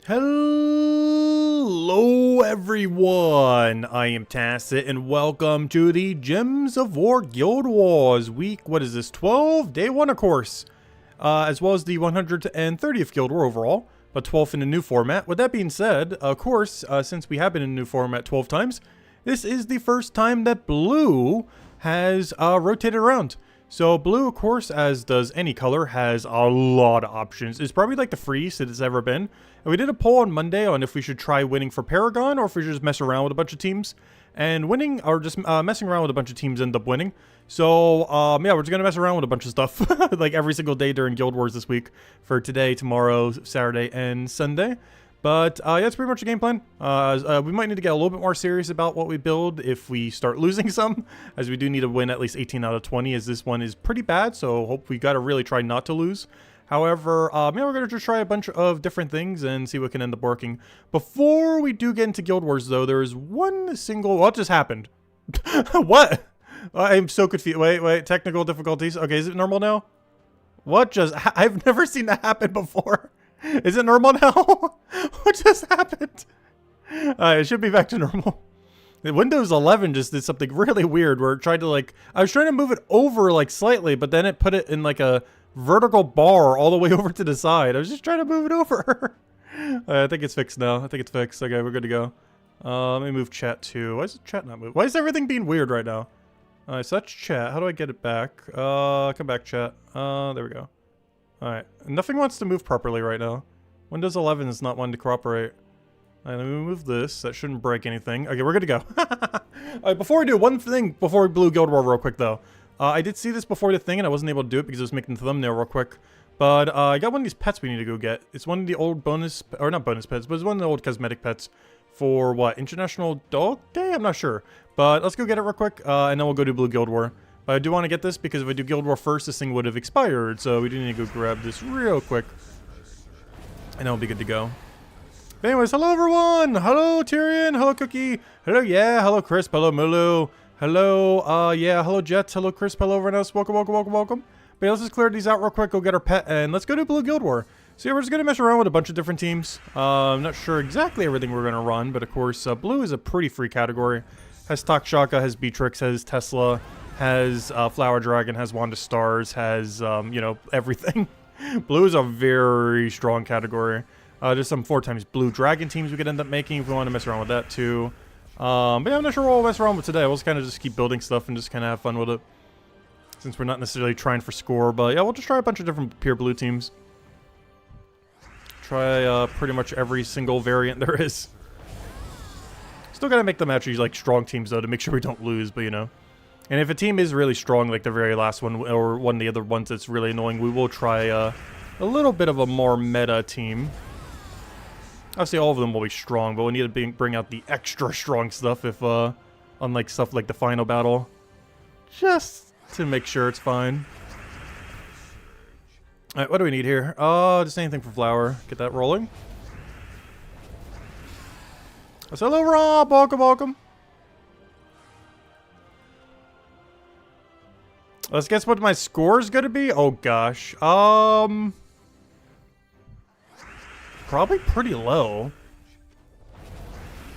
Hello everyone, I am Tacit and welcome to the Gems of War Guild Wars week, what is this, 12? Day 1 of course, as well as the 130th Guild War overall, but 12th in a new format. With that being said, of course, since we have been in a new format 12 times, this is the first time that blue has rotated around. So blue, of course, as does any color, has a lot of options. It's probably like the freest it has ever been. And we did a poll on Monday on if we should try winning for Paragon or if we should just mess around with a bunch of teams. And winning, or just messing around with a bunch of teams end up winning. So, yeah, we're just going to mess around with a bunch of stuff. Like every single day during Guild Wars this week. For today, tomorrow, Saturday, and Sunday. But, yeah, that's pretty much the game plan. We might need to get a little bit more serious about what we build if we start losing some, as we do need to win at least 18 out of 20, as this one is pretty bad, so hope we got to really try not to lose. However, yeah, we're going to just try a bunch of different things and see what can end up working. Before we do get into Guild Wars, though, there is one single... What just happened? What? I'm so confused. Wait, technical difficulties. Okay, is it normal now? What just... I've never seen that happen before. Is it normal now? What just happened? It should be back to normal. Windows 11 just did something really weird where it tried to like... I was trying to move it over like slightly, but then it put it in like a vertical bar all the way over to the side. I was just trying to move it over. I think it's fixed now. I think it's fixed. Okay, we're good to go. Let me move chat too. Why is the chat not moving? Why is everything being weird right now? Alright, so that's chat. How do I get it back? Come back, chat. There we go. Alright, nothing wants to move properly right now. Windows 11 is not wanting to cooperate. Alright, let me move this. That shouldn't break anything. Okay, we're good to go. Alright, before we do, one thing before we blew Guild War real quick though. I did see this before the thing and I wasn't able to do it because I was making the thumbnail real quick. But I got one of these pets we need to go get. It's one of the old bonus, or not bonus pets, but it's one of the old cosmetic pets for what, International Dog Day? I'm not sure. But let's go get it real quick and then we'll go do Blue Guild War. But I do want to get this because if I do Guild War first, this thing would have expired. So we do need to go grab this real quick. And then we'll be good to go. But anyways, hello everyone! Hello Tyrion! Hello Cookie! Hello yeah! Hello Crisp! Hello Mulu! Hello, yeah, hello Jet! Hello Crisp! Hello everyone else! Welcome, welcome, welcome, welcome! But yeah, let's just clear these out real quick, go get our pet, and let's go to Blue Guild War. So yeah, we're just gonna mess around with a bunch of different teams. I'm not sure exactly everything we're gonna run, but of course, Blue is a pretty free category. Has Takshaka, has Beatrix, has Tesla, has Flower Dragon, has Wanda Stars, has, you know, everything. Blue is a very strong category. There's some 4x Blue Dragon teams we could end up making if we want to mess around with that too. But yeah, I'm not sure what we'll mess around with today. We'll just kind of just keep building stuff and just kind of have fun with it. Since we're not necessarily trying for score, but yeah, we'll just try a bunch of different pure blue teams. Try pretty much every single variant there is. Still gotta make them actually like strong teams though to make sure we don't lose, but you know. And if a team is really strong, like the very last one, or one of the other ones that's really annoying, we will try a little bit of a more meta team. Obviously, all of them will be strong, but we need to bring out the extra strong stuff if, unlike stuff like the final battle. Just to make sure it's fine. Alright, what do we need here? Just anything for Flower. Get that rolling. So hello, Rob! Welcome, welcome! Let's guess what my score is gonna be? Oh gosh. Probably pretty low.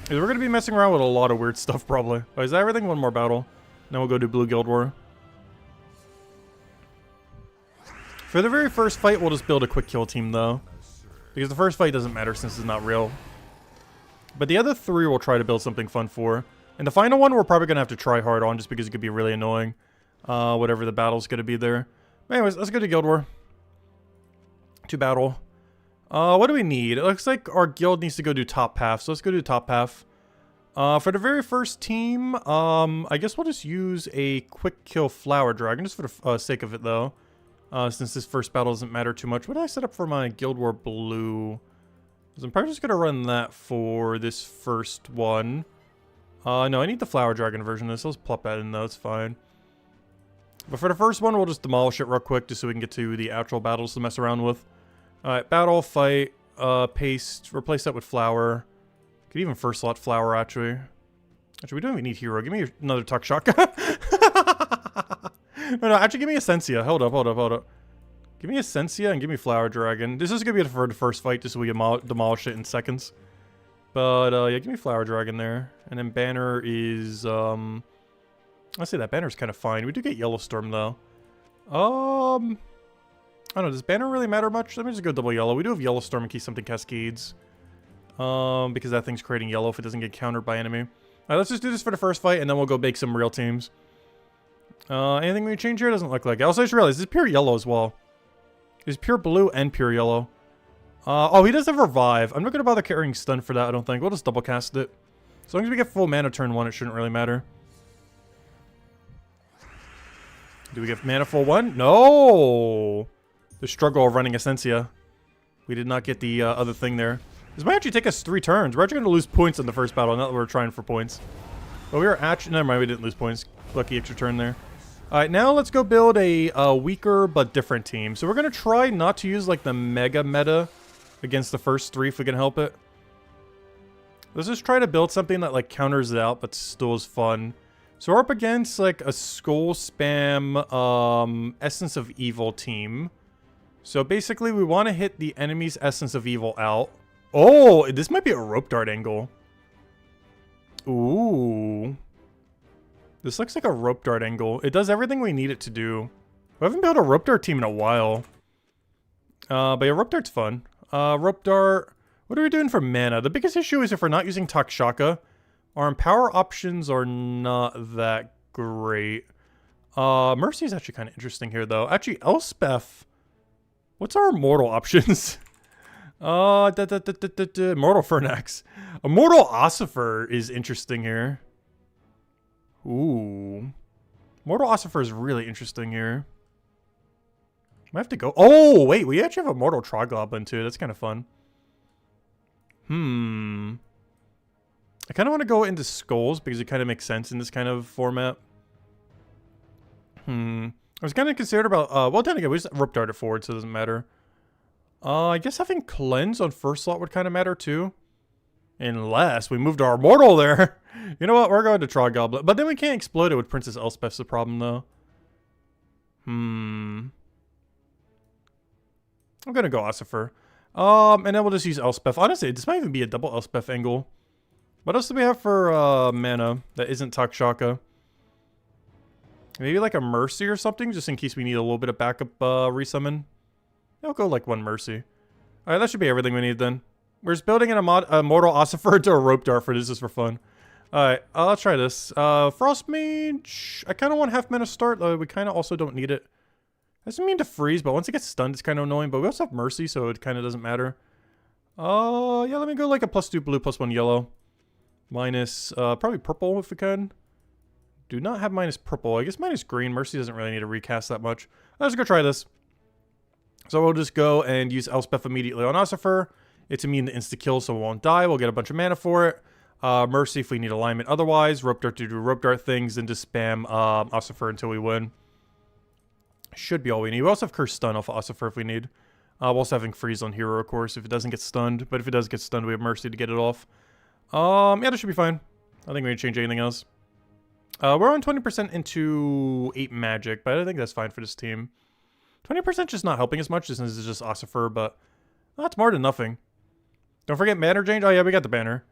We're gonna be messing around with a lot of weird stuff probably. Oh, is that everything? One more battle. Then we'll go do Blue Guild War. For the very first fight, we'll just build a quick kill team though. Because the first fight doesn't matter since it's not real. But the other three we'll try to build something fun for. And the final one we're probably gonna have to try hard on just because it could be really annoying. Whatever the battle's gonna be there. But anyways, let's go to Guild War. To battle. What do we need? It looks like our guild needs to go do top half, so let's go do top half. For the very first team, I guess we'll just use a quick kill Flower Dragon, just for the sake of it though. Since this first battle doesn't matter too much. What did I set up for my Guild War Blue? Because I'm probably just gonna run that for this first one. No, I need the Flower Dragon version of this. Let's plop that in though, it's fine. But for the first one, we'll just demolish it real quick just so we can get to the actual battles to mess around with. Alright, battle, fight, paste, replace that with Flower. Could even first slot Flower, actually. Actually, we don't even need Hero. Give me another Takshaka. No, actually, give me Essentia. Hold up. Give me Essentia and give me Flower Dragon. This is going to be for the first fight, just so we can demolish it in seconds. But, yeah, give me Flower Dragon there. And then Banner is, I'll say that Banner's kind of fine. We do get Yellow Storm, though. I don't know. Does Banner really matter much? Let me just go double yellow. We do have Yellow Storm in case something cascades. Because that thing's creating yellow if it doesn't get countered by enemy. Alright, let's just do this for the first fight, and then we'll go bake some real teams. Anything we change here? Doesn't look like it. Also, I just realized this is pure yellow as well. It's pure blue and pure yellow. Oh, he does have Revive. I'm not going to bother carrying Stun for that, I don't think. We'll just double cast it. As long as we get full mana turn 1, it shouldn't really matter. Do we get mana full 1? No! The struggle of running Essentia. We did not get the other thing there. This might actually take us 3 turns. We're actually going to lose points in the first battle, not that we're trying for points. But we were actually... Never mind, we didn't lose points. Lucky extra turn there. Alright, now let's go build a weaker but different team. So we're going to try not to use like the mega meta against the first 3 if we can help it. Let's just try to build something that like counters it out but still is fun. So we're up against like a Skull Spam Essence of Evil team. So basically we want to hit the enemy's Essence of Evil out. Oh, this might be a Rope Dart angle. Ooh. This looks like a Rope Dart angle. It does everything we need it to do. We haven't built a Rope Dart team in a while. But yeah, Rope Dart's fun. Rope Dart. What are we doing for mana? The biggest issue is if we're not using Takshaka, our empower options are not that great. Mercy is actually kind of interesting here, though. Actually, Elspeth. What's our immortal options? Mortal Fernax. Immortal Ossifer is interesting here. Ooh. Mortal Ossifer is really interesting here. Might have to go... Oh, wait. We actually have a Mortal Trogoblin, too. That's kind of fun. I kind of want to go into Skulls because it kind of makes sense in this kind of format. I was kind of considered about... well, then again, we just Rope Dart it forward, so it doesn't matter. I guess having Cleanse on first slot would kind of matter, too. Unless we moved our Immortal there. You know what? We're going to Trogoblin. But then we can't explode it with Princess Elspeth's the problem, though. I'm going to go Ossifer. And then we'll just use Elspeth. Honestly, this might even be a double Elspeth angle. What else do we have for mana that isn't Takshaka? Maybe like a Mercy or something, just in case we need a little bit of backup resummon. I'll go like 1 Mercy. Alright, that should be everything we need then. We're just building an Immortal Ossifer to a Rope Dart for this, just for fun. Alright, let's try this. Frost Mage. I kind of want half mana start, though we kind of also don't need it. Doesn't mean to freeze, but once it gets stunned, it's kind of annoying. But we also have Mercy, so it kind of doesn't matter. Yeah, let me go like a +2 blue, +1 yellow. Minus, probably purple if we can. Do not have minus purple. I guess minus green. Mercy doesn't really need to recast that much. Let's go try this. So we'll just go and use Elspeth immediately on Ossifer. It's immune to insta-kill, so it won't die. We'll get a bunch of mana for it. Mercy if we need alignment otherwise. Rope Dart to do Rope Dart things, and just spam Ossifer until we win. Should be all we need. We also have Curse Stun off of Ossifer if we need. We're also having Freeze on Hero, of course, if it doesn't get stunned. But if it does get stunned, we have Mercy to get it off. Yeah, that should be fine. I think we need to change anything else. We're on 20% into 8 magic, but I think that's fine for this team. 20% just not helping as much since it's just Ossifer, but that's more than nothing. Don't forget banner change. Oh yeah, we got the banner.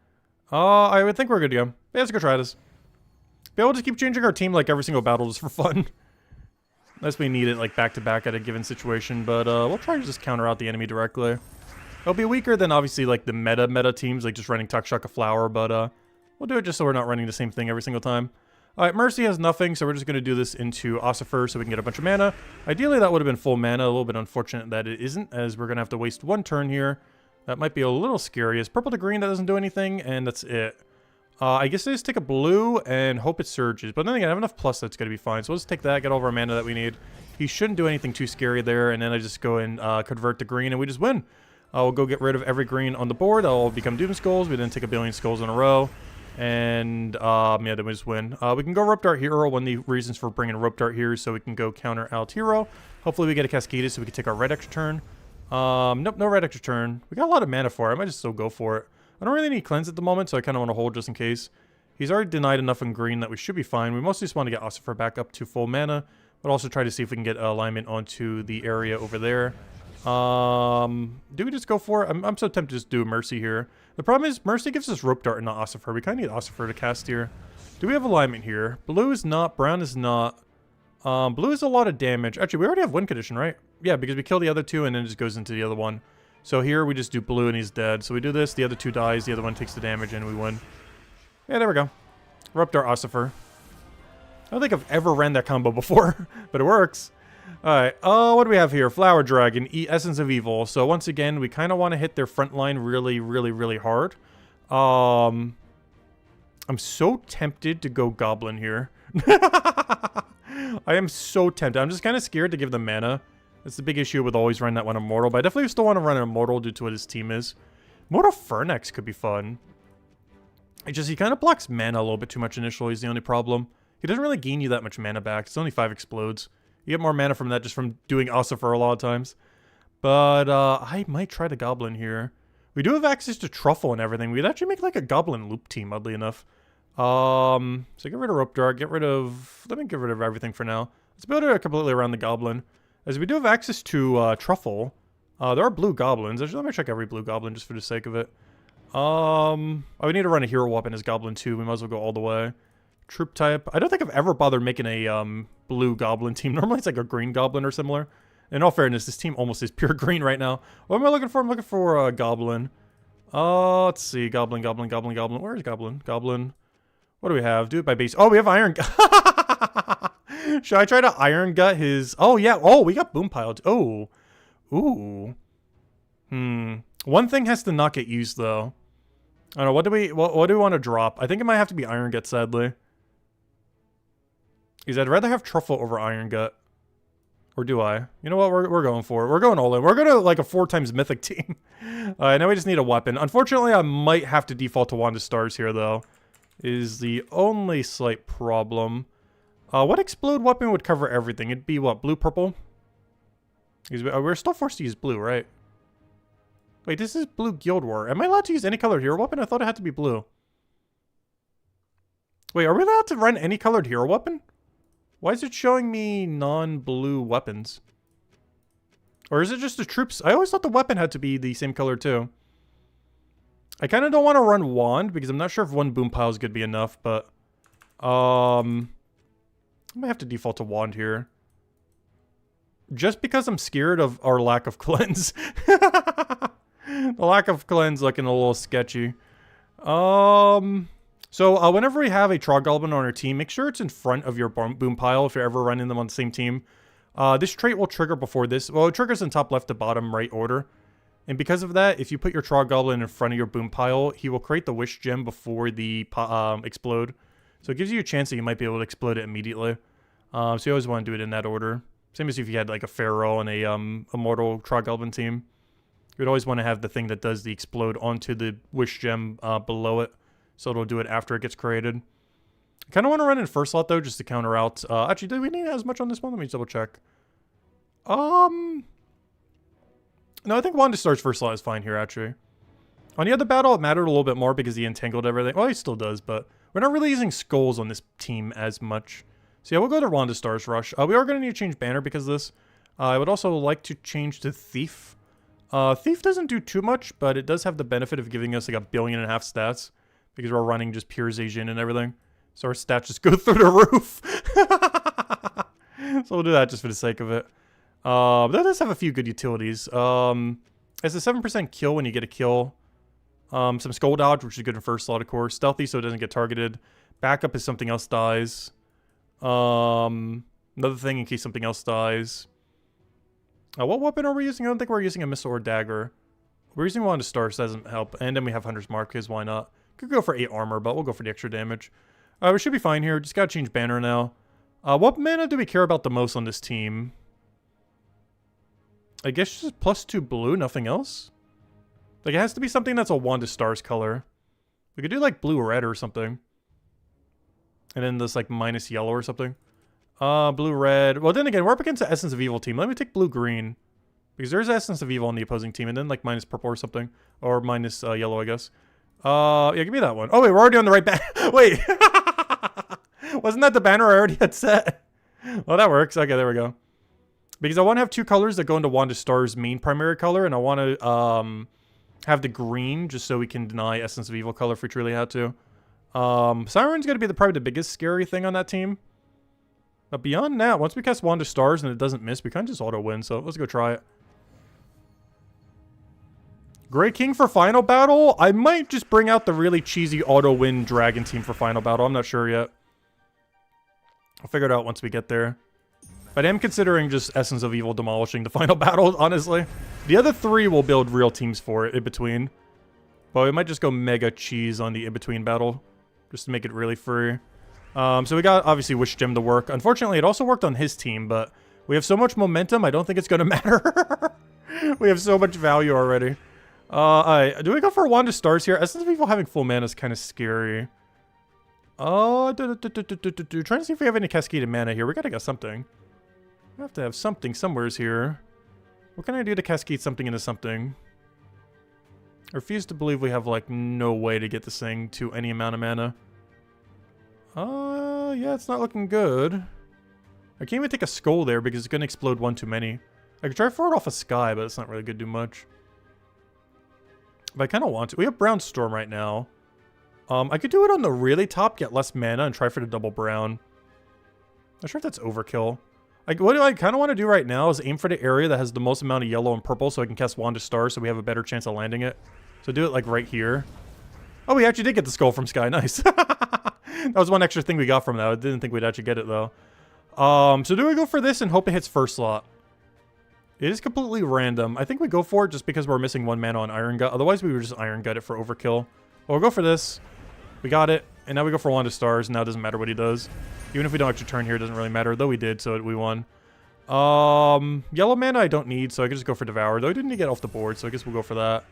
I would think we're good to go. Yeah, let's go try this. Be able to keep changing our team like every single battle just for fun. Unless we need it like back to back at a given situation, but we'll try to just counter out the enemy directly. It'll be weaker than obviously like the meta teams, like just running Takshaka Flower, but we'll do it just so we're not running the same thing every single time. Alright, Mercy has nothing, so we're just going to do this into Ossifer so we can get a bunch of mana. Ideally, that would have been full mana. A little bit unfortunate that it isn't, as we're going to have to waste 1 turn here. That might be a little scary. It's purple to green, that doesn't do anything, and that's it. I guess I just take a blue and hope it surges. But then again, I have enough plus that's going to be fine. So let's take that, get all of our mana that we need. He shouldn't do anything too scary there, and then I just go and convert the green, and we just win. We'll go get rid of every green on the board. That'll become Doom Skulls. We then take a billion skulls in a row. And, yeah, then we just win. We can go Rope Dart Hero. One of the reasons for bringing Rope Dart here is so we can go counter out Hero. Hopefully we get a Cascade so we can take our red extra turn. Nope, no red extra turn. We got a lot of mana for it. I might just still go for it. I don't really need Cleanse at the moment, so I kind of want to hold just in case. He's already denied enough in green that we should be fine. We mostly just want to get Ossifer back up to full mana, But also try to see if we can get alignment onto the area over there. Do we just go for it? I'm so tempted to just do a Mercy here. The problem is Mercy gives us Rope Dart and not Ossifer. We kind of need Ossifer to cast here. Do we have alignment here? Blue is not. Brown is not. Blue is a lot of damage. Actually, we already have win condition, right? Yeah, because we kill the other two and then it just goes into the other one. So here we just do blue and he's dead. So we do this. The other two dies. The other one takes the damage and we win. Yeah, there we go. Rope Dart Ossifer. I don't think I've ever ran that combo before, but it works. Alright, what do we have here? Flower Dragon, Essence of Evil. So once again, we kind of want to hit their front line really, really, really hard. I'm so tempted to go Goblin here. I am so tempted. I'm just kind of scared to give them mana. That's the big issue with always running that one Immortal, but I definitely still want to run an Immortal due to what his team is. Mortal Fernex could be fun. It's just he kind of blocks mana a little bit too much initially is the only problem. He doesn't really gain you that much mana back. It's only 5 explodes. You get more mana from that just from doing Ossifer a lot of times. But I might try the Goblin here. We do have access to Truffle and everything. We'd actually make like a Goblin loop team, oddly enough. So get rid of Rope Dart. Let me get rid of everything for now. Let's build it completely around the Goblin. As we do have access to Truffle. There are blue Goblins. Actually, let me check every blue Goblin just for the sake of it. Oh, we need to run a hero weapon as Goblin too. We might as well go all the way. Troop type. I don't think I've ever bothered making a blue Goblin team. Normally it's like a green Goblin or similar. In all fairness, this team almost is pure green right now. What am I looking for? I'm looking for a Goblin. Let's see. Goblin. Where is Goblin? Goblin. What do we have? Do it by base. Oh, we have Iron Gut. Should I try to Iron Gut his... Oh, yeah. Oh, we got Boom Piled. Oh. Ooh. One thing has to not get used, though. I don't know. What do we want to drop? I think it might have to be Iron Gut, sadly. Because I'd rather have Truffle over Iron Gut. Or do I? You know what? We're going for it. We're going all in. We're going to like a 4x mythic team. Now we just need a weapon. Unfortunately, I might have to default to Wand of Stars here, though. Is the only slight problem. What explode weapon would cover everything? It'd be what? Blue, purple? Because we're still forced to use blue, right? Wait, this is blue Guild War. Am I allowed to use any colored hero weapon? I thought it had to be blue. Wait, are we allowed to run any colored hero weapon? Why is it showing me non-blue weapons? Or is it just the troops? I always thought the weapon had to be the same color too. I kind of don't want to run Wand because I'm not sure if one Boom Pile is going to be enough, but... I might have to default to Wand here. Just because I'm scared of our lack of cleanse. The lack of cleanse looking a little sketchy. So whenever we have a Trog Goblin on our team, make sure it's in front of your Boom Pile if you're ever running them on the same team. This trait will trigger before this. Well, it triggers in top left to bottom right order. And because of that, if you put your Trog Goblin in front of your Boom Pile, he will create the Wish Gem before the explode. So it gives you a chance that you might be able to explode it immediately. So you always want to do it in that order. Same as if you had like a Pharaoh and a Immortal Trog Goblin team. You would always want to have the thing that does the explode onto the Wish Gem below it. So it'll do it after it gets created. I kind of want to run in first slot though, just to counter out. Actually, do we need as much on this one? Let me double check. No, I think Wand of Stars first slot is fine here, actually. On the other battle, it mattered a little bit more because he entangled everything. Well, he still does, but we're not really using skulls on this team as much. So yeah, we'll go to Wand of Stars Rush. We are going to need to change banner because of this. I would also like to change to Thief. Thief doesn't do too much, but it does have the benefit of giving us like 1.5 billion stats. Because we're running just pure Zhejian and everything. So our stats just go through the roof. So we'll do that just for the sake of it. That does have a few good utilities. It's a 7% kill when you get a kill. Some Skull Dodge, which is good in first slot, of course. Stealthy, so it doesn't get targeted. Backup is something else dies. Another thing in case something else dies. What weapon are we using? I don't think we're using a missile or dagger. We're using Wand of Stars, so that doesn't help. And then we have Hunter's Mark, because why not? Could go for 8 armor, but we'll go for the extra damage. We should be fine here. Just gotta change banner now. What mana do we care about the most on this team? I guess just +2 blue, nothing else? Like, it has to be something that's a Wand of Stars color. We could do, like, blue-red or something. And then this, like, minus yellow or something. Blue-red. Well, then again, we're up against the Essence of Evil team. Let me take blue-green. Because there's Essence of Evil on the opposing team. And then, like, minus purple or something. Or minus yellow, I guess. Yeah, give me that one. Oh, wait, we're already on the right banner. Wait. Wasn't that the banner I already had set? Well, that works. Okay, there we go. Because I want to have two colors that go into Wanda Star's main primary color, and I want to have the green just so we can deny Essence of Evil color if we truly had to. Siren's going to be probably the biggest scary thing on that team. But beyond that, once we cast Wanda Stars and it doesn't miss, we kind of just auto-win, so let's go try it. Grey King for Final Battle? I might just bring out the really cheesy auto-win Dragon team for Final Battle. I'm not sure yet. I'll figure it out once we get there. But I am considering just Essence of Evil demolishing the Final Battle, honestly. The other three will build real teams for it in between. But we might just go Mega Cheese on the in-between battle. Just to make it really free. So we got, obviously, Wish Gem to work. Unfortunately, it also worked on his team, but we have so much momentum, I don't think it's going to matter. We have so much value already. Alright, do we go for Wanda Stars here? Essence of Evil having full mana is kind of scary. Trying to see if we have any cascaded mana here. We gotta get something. We have to have something somewheres here. What can I do to cascade something into something? I refuse to believe we have, like, no way to get this thing to any amount of mana. Yeah, it's not looking good. I can't even take a skull there because it's gonna explode one too many. I could try for it off a sky, but it's not really gonna do much. But I kind of want to. We have Brown Storm right now. I could do it on the really top, get less mana, and try for the double brown. Not sure if that's overkill. Like, what I kind of want to do right now is aim for the area that has the most amount of yellow and purple so I can cast Wanda Star so we have a better chance of landing it. So do it, like, right here. Oh, we actually did get the skull from Sky. Nice. That was one extra thing we got from that. I didn't think we'd actually get it, though. So do we go for this and hope it hits first slot? It is completely random. I think we go for it just because we're missing one mana on Iron Gut. Otherwise, we would just Iron Gut it for overkill. But we'll go for this. We got it. And now we go for Wanda Stars. Now it doesn't matter what he does. Even if we don't actually turn here, it doesn't really matter. Though we did, so we won. Yellow mana I don't need, so I could just go for Devour. Though I didn't get off the board, so I guess we'll go for that.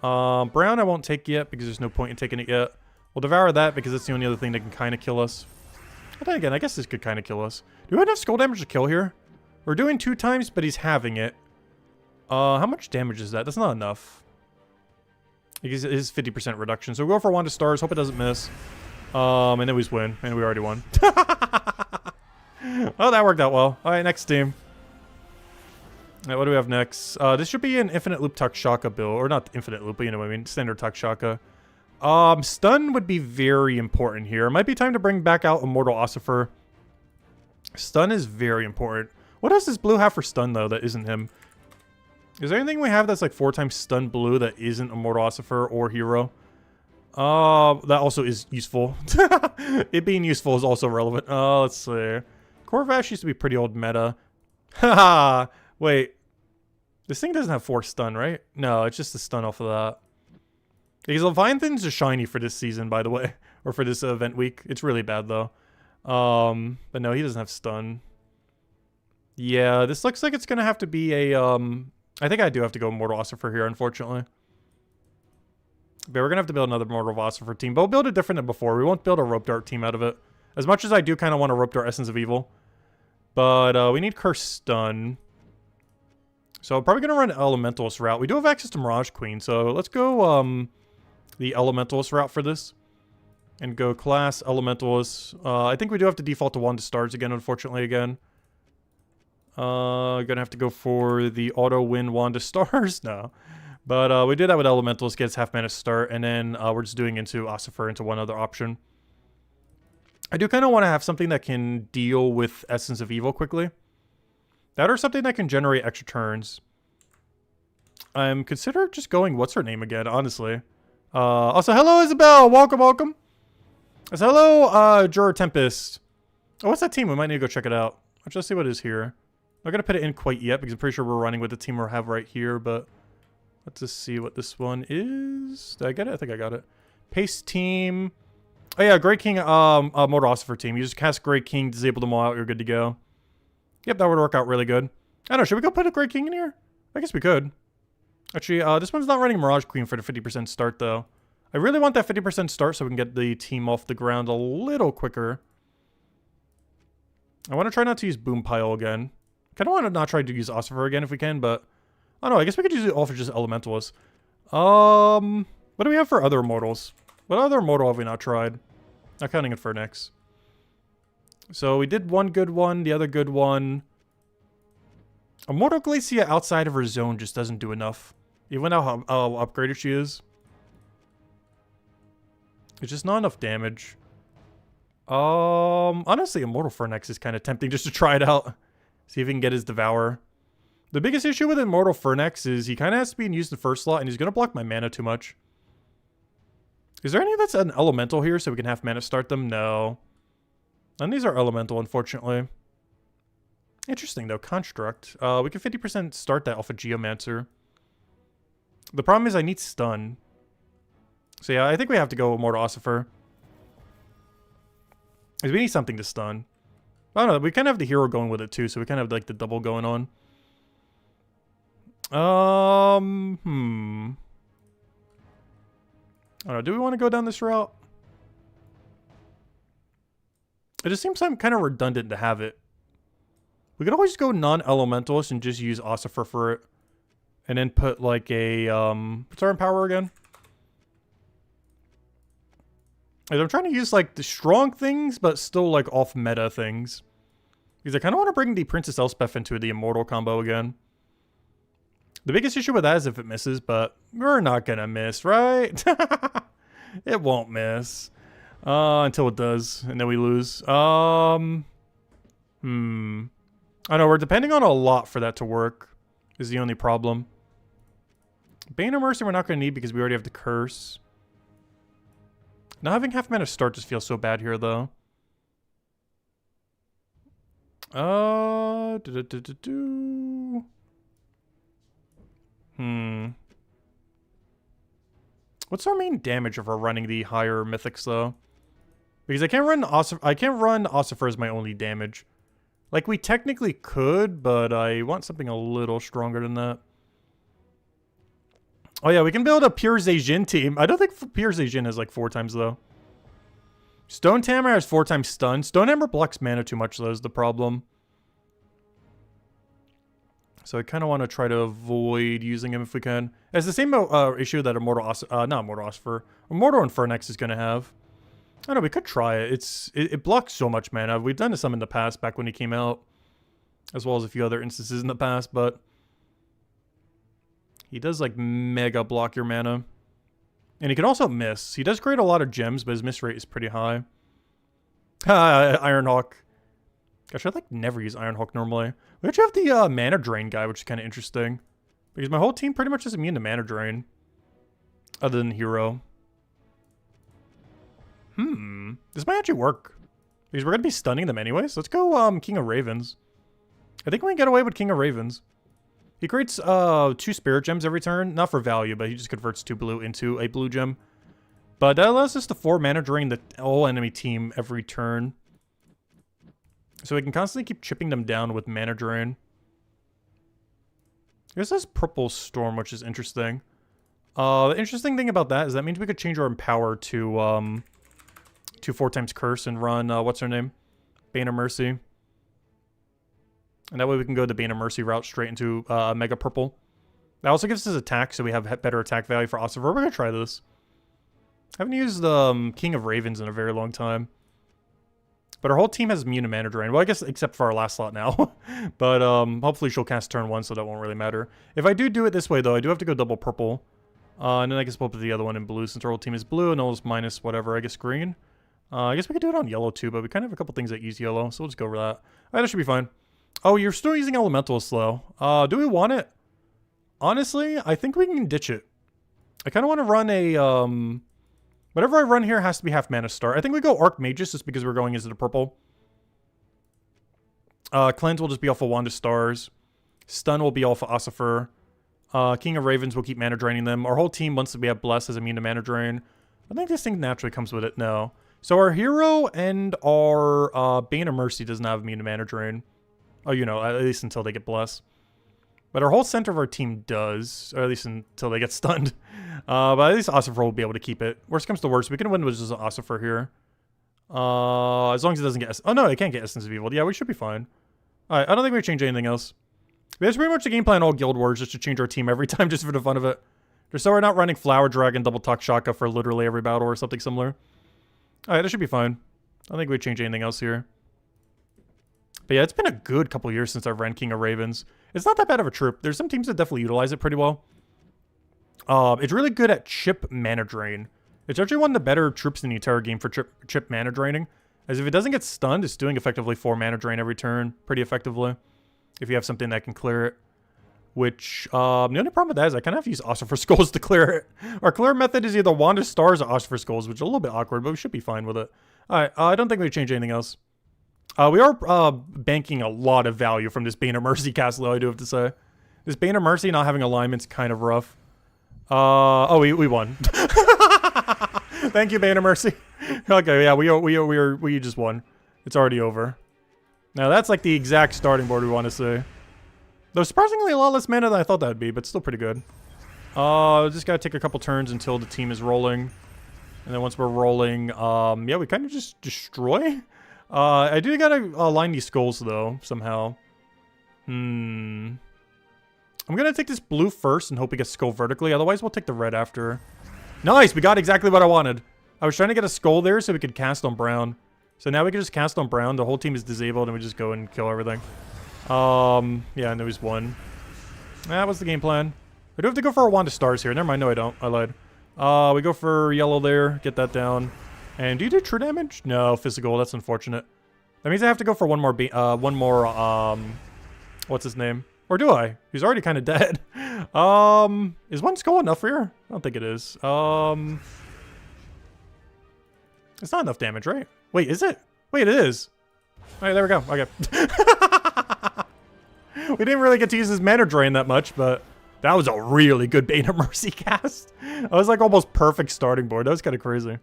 Brown I won't take yet because there's no point in taking it yet. We'll Devour that because it's the only other thing that can kind of kill us. But then again, I guess this could kind of kill us. Do we have enough skull damage to kill here? We're doing 2 times, but he's having it. How much damage is that? That's not enough. It is 50% reduction. So we'll go for Wanda Stars. Hope it doesn't miss. And then we just win. And we already won. Oh, that worked out well. Alright, next team. Alright, what do we have next? This should be an Infinite Loop Takshaka build. Or not Infinite Loop, but you know what I mean. Standard Takshaka. Stun would be very important here. It might be time to bring back out Immortal Ossifer. Stun is very important. What else does blue have for stun, though, that isn't him? Is there anything we have that's like 4 times stun blue that isn't Immortal Ossifer or hero? That also is useful. It being useful is also relevant. Let's see. Corvash used to be pretty old meta. Haha. Wait. This thing doesn't have 4 stun, right? No, it's just the stun off of that. Because Leviathan's are shiny for this season, by the way. Or for this event week. It's really bad, though. But no, he doesn't have stun. Yeah, this looks like it's going to have to be a, I think I do have to go Immortal Ossifer here, unfortunately. But we're going to have to build another Immortal Ossifer team. But we'll build it different than before. We won't build a Rope Dart team out of it. As much as I do kind of want to Rope Dart Essence of Evil. But we need Curse Stun. So I'm probably going to run Elementalist route. We do have access to Mirage Queen. So let's go the Elementalist route for this. And go class Elementalist. I think we do have to default to Wanda Stars again, unfortunately, again. Gonna have to go for the auto-win Wanda Stars? No. But we did that with Elementalist, gets half mana start, and then we're just doing into Ossifer into one other option. I do kind of want to have something that can deal with Essence of Evil quickly. That or something that can generate extra turns. I'm considering just going, what's her name again, honestly. Also, hello Isabel, welcome, welcome. So hello, Juror Tempest. Oh, what's that team? We might need to go check it out. Let's just see what is here. I'm not going to put it in quite yet because I'm pretty sure we're running with the team we have right here, but let's just see what this one is. Did I get it? I think I got it. Paste team. Oh yeah, Grey King, Mortal Ossifer team. You just cast Grey King, disable them all out, you're good to go. Yep, that would work out really good. I don't know, should we go put a Grey King in here? I guess we could. Actually, this one's not running Mirage Queen for the 50% start, though. I really want that 50% start so we can get the team off the ground a little quicker. I want to try not to use Boom Pile again. Kind of want to not try to use Ossifer again if we can, but I don't know. I guess we could use it all for just Elementalists. What do we have for other Immortals? What other Immortal have we not tried? Not counting Infernex. So we did one good one, the other good one. Immortal Glacia outside of her zone just doesn't do enough. Even how upgraded she is. It's just not enough damage. Honestly, Immortal Pharnex is kind of tempting just to try it out. See if he can get his Devour. The biggest issue with Immortal Pharnex is he kind of has to be used in the first slot, and he's going to block my mana too much. Is there any that's an elemental here so we can have mana start them? No. None of these are elemental, unfortunately. Interesting, though. Construct. We can 50% start that off a Geomancer. The problem is I need stun. So yeah, I think we have to go Immortal Ossifer. Because we need something to stun. I don't know, we kind of have the hero going with it too, so we kind of have like the double going on. I don't know, do we want to go down this route? It just seems kind of redundant to have it. We could always go non-elementalist and just use Ossifer for it. And then put like a, what's our power again? And I'm trying to use like the strong things, but still like off-meta things. Because I kind of want to bring the Princess Elspeth into the Immortal combo again. The biggest issue with that is if it misses, but we're not going to miss, right? It won't miss. Until it does, and then we lose. I know, we're depending on a lot for that to work, is the only problem. Bane of Mercy we're not going to need because we already have the Curse. Not having half mana start just feels so bad here, though. What's our main damage if we're running the higher mythics, though? Because I can't run Ossifer as my only damage. Like, we technically could, but I want something a little stronger than that. Oh yeah, we can build a pure Zejin team. I don't think pure Zejin has like 4 times, though. Stone Hammer has 4 times stun. Stone Hammer blocks mana too much, though, is the problem. So I kind of want to try to avoid using him if we can. It's the same issue that Immortal Ossifer. Immortal Infernex is going to have. I don't know, we could try it. It blocks so much mana. We've done some in the past, back when he came out. As well as a few other instances in the past, but... he does, like, mega block your mana. And he can also miss. He does create a lot of gems, but his miss rate is pretty high. Ironhawk. Gosh, I'd, like, never use Ironhawk normally. We actually have the mana drain guy, which is kind of interesting. Because my whole team pretty much is immune to mana drain. Other than hero. This might actually work. Because we're going to be stunning them anyways. Let's go King of Ravens. I think we can get away with King of Ravens. He creates 2 spirit gems every turn. Not for value, but he just converts 2 blue into a blue gem. But that allows us to 4 mana drain the whole enemy team every turn. So we can constantly keep chipping them down with mana drain. Here's this Purple Storm, which is interesting. The interesting thing about that is that means we could change our Empower to 4 times Curse and run, what's her name? Bane of Mercy. And that way we can go the Bane of Mercy route straight into Mega Purple. That also gives us attack, so we have better attack value for Ossifer. We're going to try this. I haven't used King of Ravens in a very long time. But our whole team has immune to mana drain. Well, I guess except for our last slot now. But hopefully she'll cast turn 1, so that won't really matter. If I do it this way, though, I do have to go double purple. And then I guess we'll put the other one in blue, since our whole team is blue, and almost minus whatever, I guess green. I guess we could do it on yellow, too, but we kind of have a couple things that use yellow, so we'll just go over that. Alright, that should be fine. Oh, you're still using Elemental slow. Do we want it? Honestly, I think we can ditch it. I kind of want to run a, whatever I run here has to be half mana start. I think we go Archmagus just because we're going into the purple. Cleanse will just be off of Wand of Stars. Stun will be off of Ossifer. King of Ravens will keep mana draining them. Our whole team, once we have Bless, has immune to mana drain. I think this thing naturally comes with it. No. So our hero and our Bane of Mercy does not have immune to mana drain. Oh, you know, at least until they get Bless. But our whole center of our team does, or at least until they get stunned. But at least Ossifer will be able to keep it. Worst comes to worst, we can win with just Ossifer here. As long as it doesn't get... Oh, no, it can't get Essence of Evil. Yeah, we should be fine. Alright, I don't think we change anything else. That's pretty much the game plan all Guild Wars, just to change our team every time just for the fun of it. Just so we're not running Flower Dragon, Double Talk Shaka for literally every battle or something similar. Alright, that should be fine. I don't think we'd change anything else here. But yeah, it's been a good couple years since I've ran King of Ravens. It's not that bad of a troop. There's some teams that definitely utilize it pretty well. It's really good at chip mana drain. It's actually one of the better troops in the entire game for chip mana draining. As if it doesn't get stunned, it's doing effectively 4 mana drain every turn. Pretty effectively. If you have something that can clear it. Which, the only problem with that is I kind of have to use Oifer Skulls to clear it. Our clear method is either Wand of Stars or Oifer Skulls, which is a little bit awkward, but we should be fine with it. Alright, I don't think we change anything else. We are banking a lot of value from this Bane of Mercy cast, though, I do have to say. This Bane of Mercy not having alignment's kind of rough. Oh, we won. Thank you, Bane of Mercy. Okay, yeah, we just won. It's already over. Now, that's like the exact starting board we want to see. Though surprisingly a lot less mana than I thought that would be, but still pretty good. Just gotta take a couple turns until the team is rolling. And then once we're rolling, yeah, we kind of just destroy. I do gotta align these skulls, though, somehow. I'm gonna take this blue first and hope we get skull vertically. Otherwise, we'll take the red after. Nice! We got exactly what I wanted. I was trying to get a skull there so we could cast on brown. So now we can just cast on brown. The whole team is disabled, and we just go and kill everything. Yeah, I know he's won. That was the game plan. I do have to go for a Wand of Stars here. Never mind, no I don't. I lied. We go for yellow there. Get that down. And do you do true damage? No, physical. That's unfortunate. That means I have to go for one more, what's his name? Or do I? He's already kind of dead. Is one skull enough for here? I don't think it is. It's not enough damage, right? Wait, is it? Wait, it is. All right, there we go. Okay. We didn't really get to use his mana drain that much, but that was a really good Bane of Mercy cast. That was like almost perfect starting board. That was kind of crazy.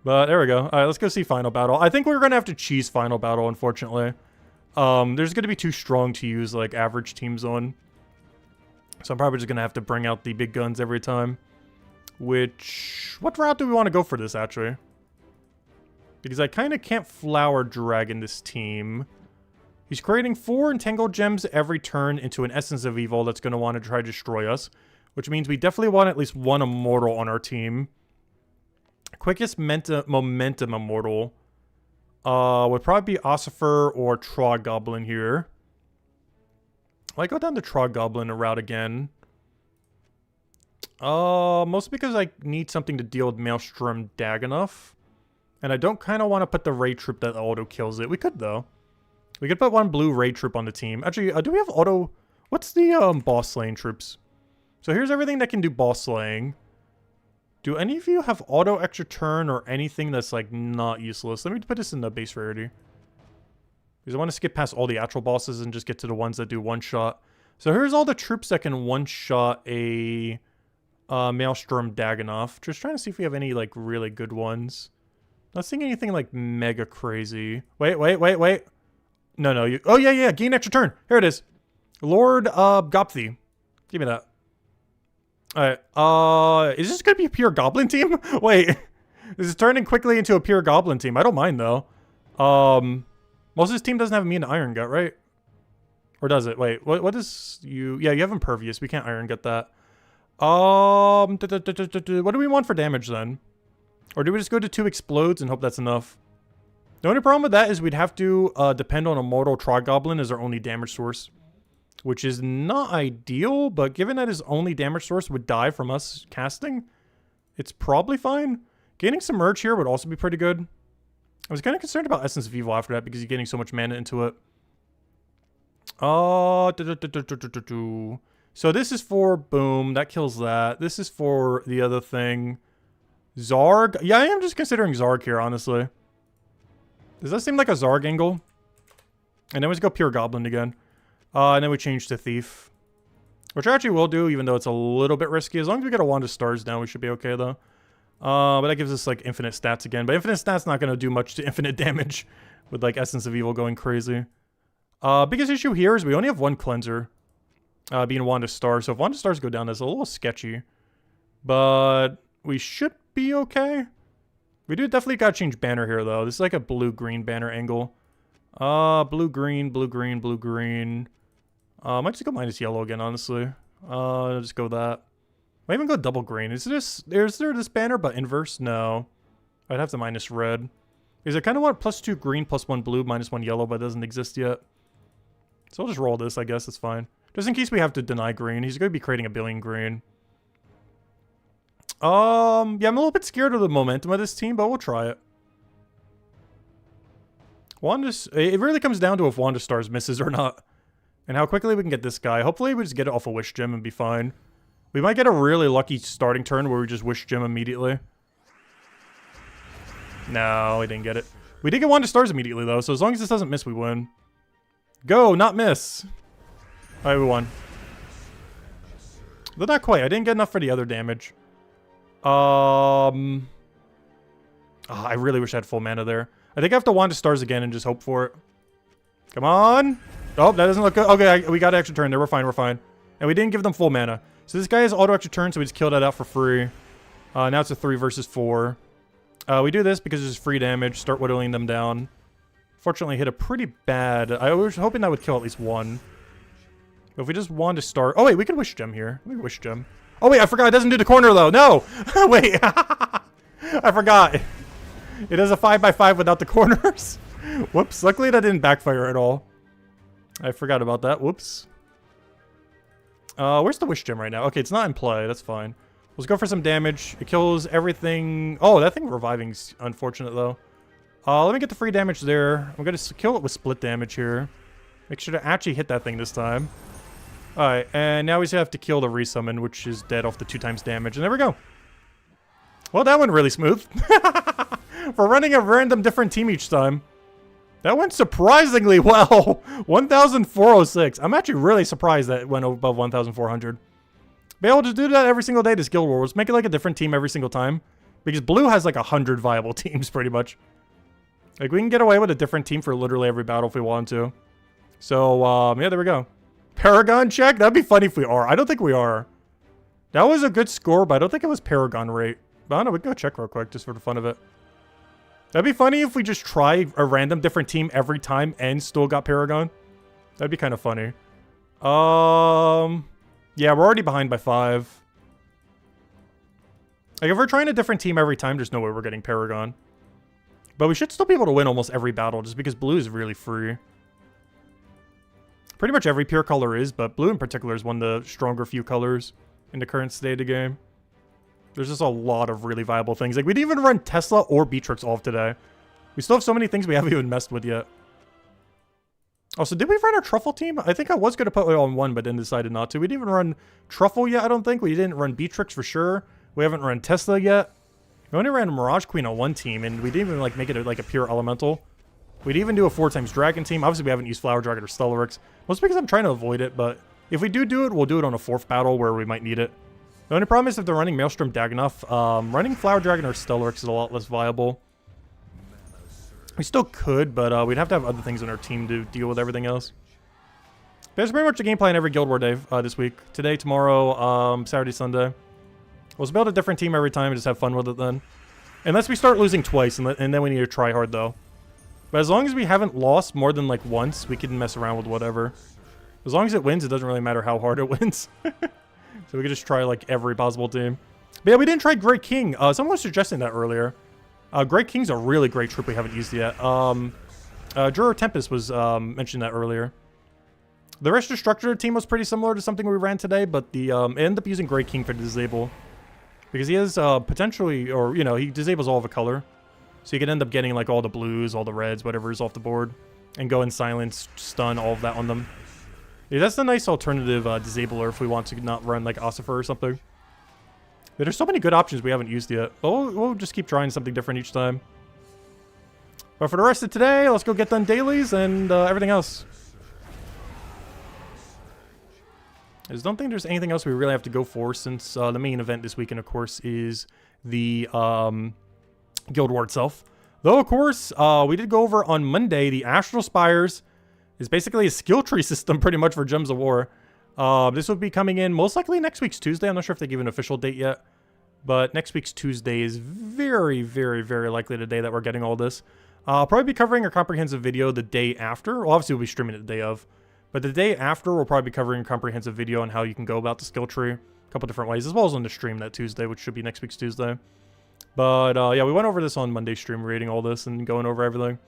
But there we go. All right, let's go see Final Battle. I think we're going to have to cheese Final Battle, unfortunately. There's going to be too strong to use like average teams on. So I'm probably just going to have to bring out the big guns every time. What route do we want to go for this, actually? Because I kind of can't Flower Dragon this team. He's creating 4 Entangled Gems every turn into an Essence of Evil that's going to want to try to destroy us. Which means we definitely want at least one Immortal on our team. Quickest Momentum Immortal would probably be Oifer or Trog Goblin here. I go down to Trog Goblin a route again. Mostly because I need something to deal with Maelstrom Dagannoth. And I don't kind of want to put the Raid Troop that auto kills it. We could, though. We could put one blue Raid Troop on the team. Actually, do we have auto... What's the boss slaying troops? So here's everything that can do boss slaying. Do any of you have auto extra turn or anything that's, like, not useless? Let me put this in the base rarity. Because I want to skip past all the actual bosses and just get to the ones that do one-shot. So here's all the troops that can one-shot a Maelstrom Dagannoth. Just trying to see if we have any, like, really good ones. Not seeing anything, like, mega crazy. Wait. No. Oh, yeah. Gain extra turn. Here it is. Lord Gopthi. Give me that. Alright. Is this going to be a pure Goblin team? Wait. This is turning quickly into a pure Goblin team. I don't mind, though. Most of this team doesn't have immune to Iron Gut, right? Or does it? Wait. What is you... Yeah, you have Impervious. We can't Iron Gut that. What do we want for damage, then? Or do we just go to 2 Explodes and hope that's enough? The only problem with that is we'd have to depend on Immortal Trog Goblin as our only damage source. Which is not ideal, but given that his only damage source would die from us casting, it's probably fine. Gaining Submerge here would also be pretty good. I was kind of concerned about Essence of Evil after that because he's getting so much mana into it. So this is for boom, that kills that. This is for the other thing. Zarg? Yeah, I am just considering Zarg here, honestly. Does that seem like a Zarg angle? And then we just go pure Goblin again. And then we change to Thief. Which I actually will do, even though it's a little bit risky. As long as we get a Wand of Stars down, we should be okay, though. But that gives us, like, infinite stats again. But infinite stats not going to do much to infinite damage. With, like, Essence of Evil going crazy. Biggest issue here is we only have one Cleanser. Being Wand of Stars. So if Wand of Stars go down, that's a little sketchy. But we should be okay. We do definitely got to change banner here, though. This is like a blue-green banner angle. Blue-green, blue-green, blue-green. I might just go minus yellow again, honestly. I'll just go that. Might even go double green. Is there this banner but inverse? No. I'd have to minus red. Because I kind of want +2 green, +1 blue, -1 yellow, but it doesn't exist yet. So I'll just roll this, I guess. It's fine. Just in case we have to deny green. He's going to be creating a billion green. Yeah, I'm a little bit scared of the momentum of this team, but we'll try it. It really comes down to if Wanda Stars misses or not. And how quickly we can get this guy. Hopefully we just get it off a Wish Gem and be fine. We might get a really lucky starting turn where we just Wish Gem immediately. No, we didn't get it. We did get Wanda Stars immediately, though, so as long as this doesn't miss, we win. Go, not miss. Alright, we won. But not quite. I didn't get enough for the other damage. I really wish I had full mana there. I think I have to Wanda Stars again and just hope for it. Come on. Oh, that doesn't look good. Okay, we got an extra turn there. We're fine, we're fine. And we didn't give them full mana. So this guy has auto extra turn, so we just killed that out for free. Now it's a 3 versus 4. We do this because it's free damage. Start whittling them down. Fortunately, hit a pretty bad... I was hoping that would kill at least one. But if we just want to start... Oh, wait, we could Wish Gem here. Let me Wish Gem. Oh, wait, I forgot. It doesn't do the corner, though. No! Wait. I forgot. It is a 5x5 without the corners. Whoops. Luckily, that didn't backfire at all. I forgot about that. Whoops. Where's the Wish Gem right now? Okay, it's not in play. That's fine. Let's go for some damage. It kills everything. Oh, that thing reviving's unfortunate, though. Let me get the free damage there. I'm going to kill it with split damage here. Make sure to actually hit that thing this time. Alright, and now we just have to kill the resummon, which is dead off the 2x damage. And there we go. Well, that went really smooth. For running a random different team each time. That went surprisingly well. 1,406. I'm actually really surprised that it went above 1,400. Be able to do that every single day this Guild War. Let's make it like a different team every single time. Because blue has like 100 viable teams pretty much. Like we can get away with a different team for literally every battle if we want to. So, yeah, there we go. Paragon check? That'd be funny if we are. I don't think we are. That was a good score, but I don't think it was Paragon rate. But I don't know, we can go check real quick just for the fun of it. That'd be funny if we just try a random different team every time and still got Paragon. That'd be kind of funny. Yeah, we're already behind by 5. Like, if we're trying a different team every time, there's no way we're getting Paragon. But we should still be able to win almost every battle, just because blue is really free. Pretty much every pure color is, but blue in particular is one of the stronger few colors in the current state of the game. There's just a lot of really viable things. Like, we didn't even run Tesla or Beatrix off today. We still have so many things we haven't even messed with yet. Oh, so did we run our Truffle team? I think I was going to put it on one, but then decided not to. We didn't even run Truffle yet, I don't think. We didn't run Beatrix for sure. We haven't run Tesla yet. We only ran Mirage Queen on one team, and we didn't even like make it like a pure elemental. We'd even do a 4x Dragon team. Obviously, we haven't used Flower Dragon or Stellaryx. Mostly because I'm trying to avoid it, but if we do it, we'll do it on a 4th battle where we might need it. The only problem is if they're running Maelstrom Dagannoth, running Flower Dragon or Stellaryx is a lot less viable. We still could, but we'd have to have other things on our team to deal with everything else. But that's pretty much the game plan every Guild War day this week. Today, tomorrow, Saturday, Sunday. We'll just build a different team every time and just have fun with it then. Unless we start losing twice, and then we need to try hard, though. But as long as we haven't lost more than, like, once, we can mess around with whatever. As long as it wins, it doesn't really matter how hard it wins. So we can just try, like, every possible team. But yeah, we didn't try Great King. Someone was suggesting that earlier. Great King's a really great troop we haven't used yet. Juror Tempest was mentioning that earlier. The rest of the structure of the team was pretty similar to something we ran today, but the it ended up using Great King for the disable. Because he has potentially, or, you know, he disables all of a color. So you could end up getting, like, all the blues, all the reds, whatever is off the board. And go and silence, stun, all of that on them. Yeah, that's a nice alternative disabler if we want to not run, like, Ossifer or something. But there's so many good options we haven't used yet. But we'll just keep trying something different each time. But for the rest of today, let's go get done dailies and everything else. I just don't think there's anything else we really have to go for, since the main event this weekend, of course, is the Guild War itself. Though, of course, we did go over on Monday, the Astral Spires is basically a skill tree system pretty much for Gems of War. This will be coming in most likely next week's Tuesday. I'm not sure if they give an official date yet. But next week's Tuesday is very, very, very likely the day that we're getting all this. I'll probably be covering a comprehensive video the day after. Well, obviously, we'll be streaming it the day of. But the day after, we'll probably be covering a comprehensive video on how you can go about the skill tree. A couple different ways, as well as on the stream that Tuesday, which should be next week's Tuesday. But yeah, we went over this on Monday stream, reading all this and going over everything.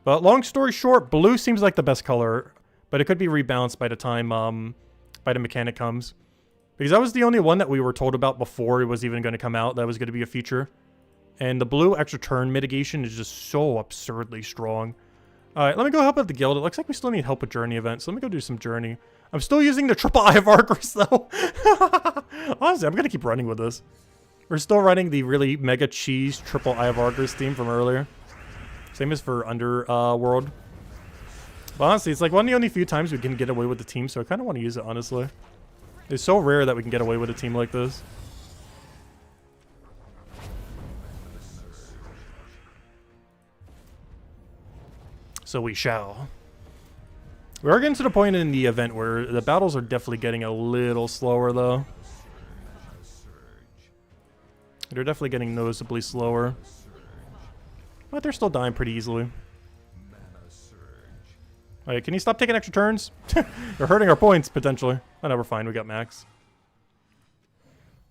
But long story short, blue seems like the best color, but it could be rebalanced by the time by the mechanic comes. Because that was the only one that we were told about before it was even going to come out that was going to be a feature. And the blue extra turn mitigation is just so absurdly strong. Alright, let me go help out the guild. It looks like we still need help with journey events, so let me go do some journey. I'm still using the triple Eye of Argus though. Honestly, I'm going to keep running with this. We're still running the really mega cheese triple Eye of Argus theme from earlier. Same as for Underworld. But honestly, it's like one of the only few times we can get away with the team, so I kind of want to use it, honestly. It's so rare that we can get away with a team like this. So we shall. We are getting to the point in the event where the battles are definitely getting a little slower, though. They're definitely getting noticeably slower. But they're still dying pretty easily. Alright, can you stop taking extra turns? They're hurting our points, potentially. Oh no, we're fine. We got max.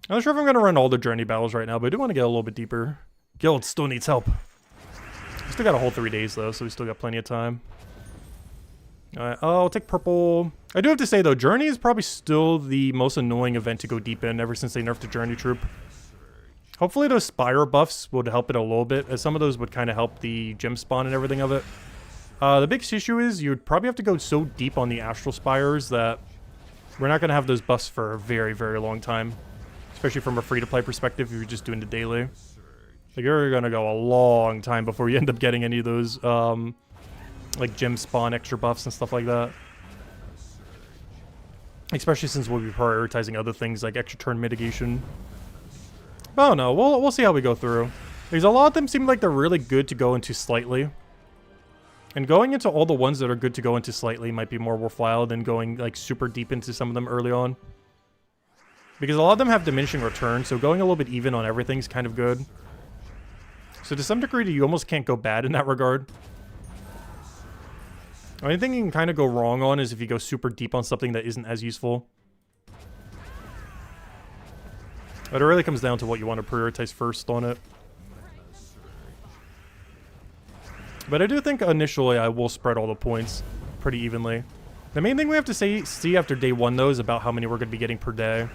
I'm not sure if I'm going to run all the journey battles right now, but I do want to get a little bit deeper. Guild still needs help. We still got a whole 3 days, though, so we still got plenty of time. Alright, I'll take purple. I do have to say, though, Journey is probably still the most annoying event to go deep in ever since they nerfed the Journey troop. Hopefully those Spire buffs would help it a little bit, as some of those would kind of help the gem spawn and everything of it. The biggest issue is you'd probably have to go so deep on the Astral Spires that we're not going to have those buffs for a very, very long time. Especially from a free-to-play perspective if you're just doing the daily. Like, you're going to go a long time before you end up getting any of those, like, gem spawn extra buffs and stuff like that. Especially since we'll be prioritizing other things like extra turn mitigation. Oh no, we'll see how we go through. Because a lot of them seem like they're really good to go into slightly. And going into all the ones that are good to go into slightly might be more worthwhile than going like super deep into some of them early on. Because a lot of them have diminishing return, so going a little bit even on everything is kind of good. So to some degree, you almost can't go bad in that regard. The only thing you can kind of go wrong on is if you go super deep on something that isn't as useful. But it really comes down to what you want to prioritize first on it. But I do think initially I will spread all the points pretty evenly. The main thing we have to see after day 1 though is about how many we're going to be getting per day.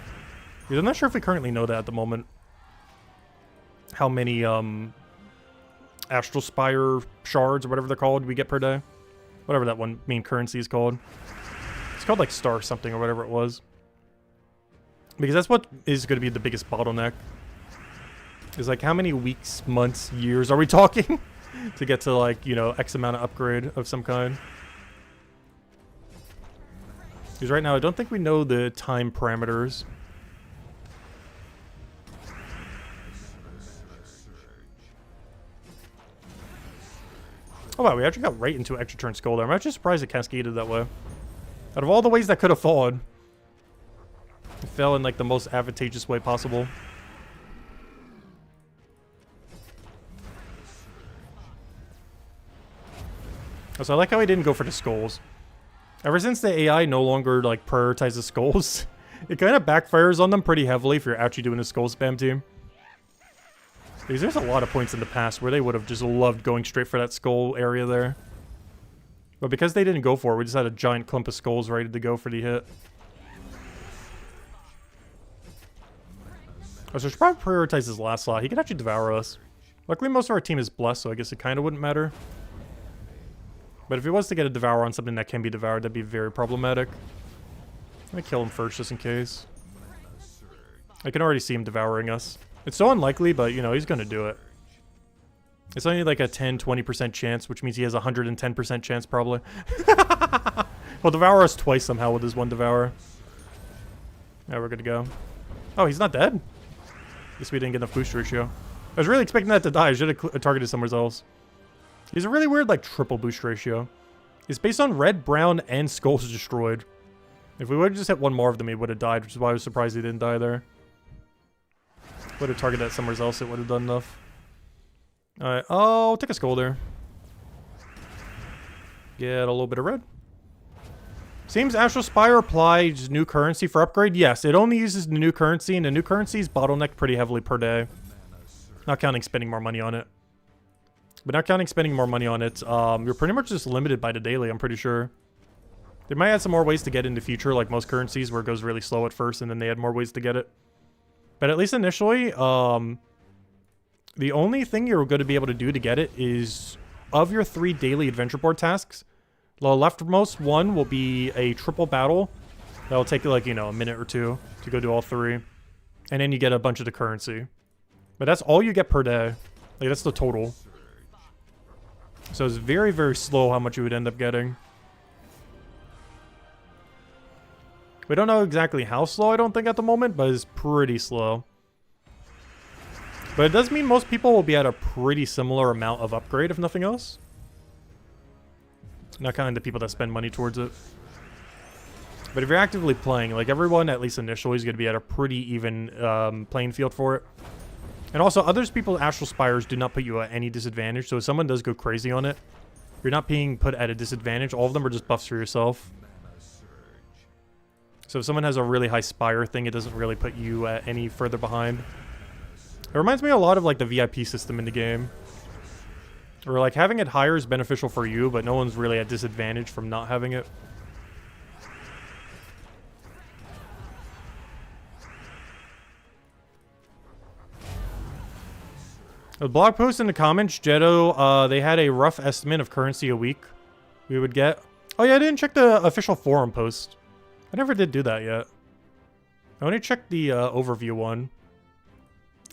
Because I'm not sure if we currently know that at the moment. How many Astral Spire shards or whatever they're called we get per day. Whatever that one main currency is called. It's called like star something or whatever it was. Because that's what is going to be the biggest bottleneck. Is like how many weeks, months, years are we talking to get to like, you know, X amount of upgrade of some kind. Because right now I don't think we know the time parameters. Oh wow, we actually got right into extra turn skull there. I'm actually surprised it cascaded that way. Out of all the ways that could have fallen, it fell in like the most advantageous way possible. So I like how he didn't go for the skulls. Ever since the AI no longer like prioritizes skulls, it kind of backfires on them pretty heavily if you're actually doing a skull spam team. Because there's a lot of points in the past where they would have just loved going straight for that skull area there. But because they didn't go for it, we just had a giant clump of skulls ready to go for the hit. Oh, so I should probably prioritize his last slot. He could actually devour us. Luckily, most of our team is blessed, so I guess it kind of wouldn't matter. But if he was to get a devour on something that can be devoured, that'd be very problematic. Let me kill him first, just in case. I can already see him devouring us. It's so unlikely, but, you know, he's going to do it. It's only like a 10-20% chance, which means he has a 110% chance, probably. He'll devour us twice somehow with his one devour. Yeah, we're good to go. Oh, he's not dead? Guess we didn't get enough boost ratio. I was really expecting that to die. I should have targeted somewhere else. He's a really weird, like, triple boost ratio. It's based on red, brown, and skulls destroyed. If we would have just hit one more of them, he would have died, which is why I was surprised he didn't die there. Would have targeted that somewhere else, it would have done enough. Alright, I'll take a skull there. Get a little bit of red. Seems Astral Spire applies new currency for upgrade. Yes, it only uses the new currency, and the new currency is bottlenecked pretty heavily per day. Not counting spending more money on it. But not counting spending more money on it, you're pretty much just limited by the daily, I'm pretty sure. They might add some more ways to get in the future, like most currencies, where it goes really slow at first, and then they add more ways to get it. But at least initially, the only thing you're going to be able to do to get it is, of your 3 daily adventure board tasks, the leftmost one will be a triple battle. That'll take, like, you know, a minute or 2 to go do all 3. And then you get a bunch of the currency. But that's all you get per day. Like, that's the total. So it's very, very slow how much you would end up getting. We don't know exactly how slow, I don't think, at the moment, but it's pretty slow. But it does mean most people will be at a pretty similar amount of upgrade, if nothing else. Not counting the people that spend money towards it. But if you're actively playing, like, everyone, at least initially, is going to be at a pretty even playing field for it. And also, others people's Astral Spires do not put you at any disadvantage, so if someone does go crazy on it, you're not being put at a disadvantage. All of them are just buffs for yourself. So if someone has a really high Spire thing, it doesn't really put you any further behind. It reminds me a lot of, like, the VIP system in the game. Where, like, having it higher is beneficial for you, but no one's really at disadvantage from not having it. A blog post in the comments, Jetto, they had a rough estimate of currency a week we would get. Oh yeah, I didn't check the official forum post. I never did do that yet. I only checked the overview one.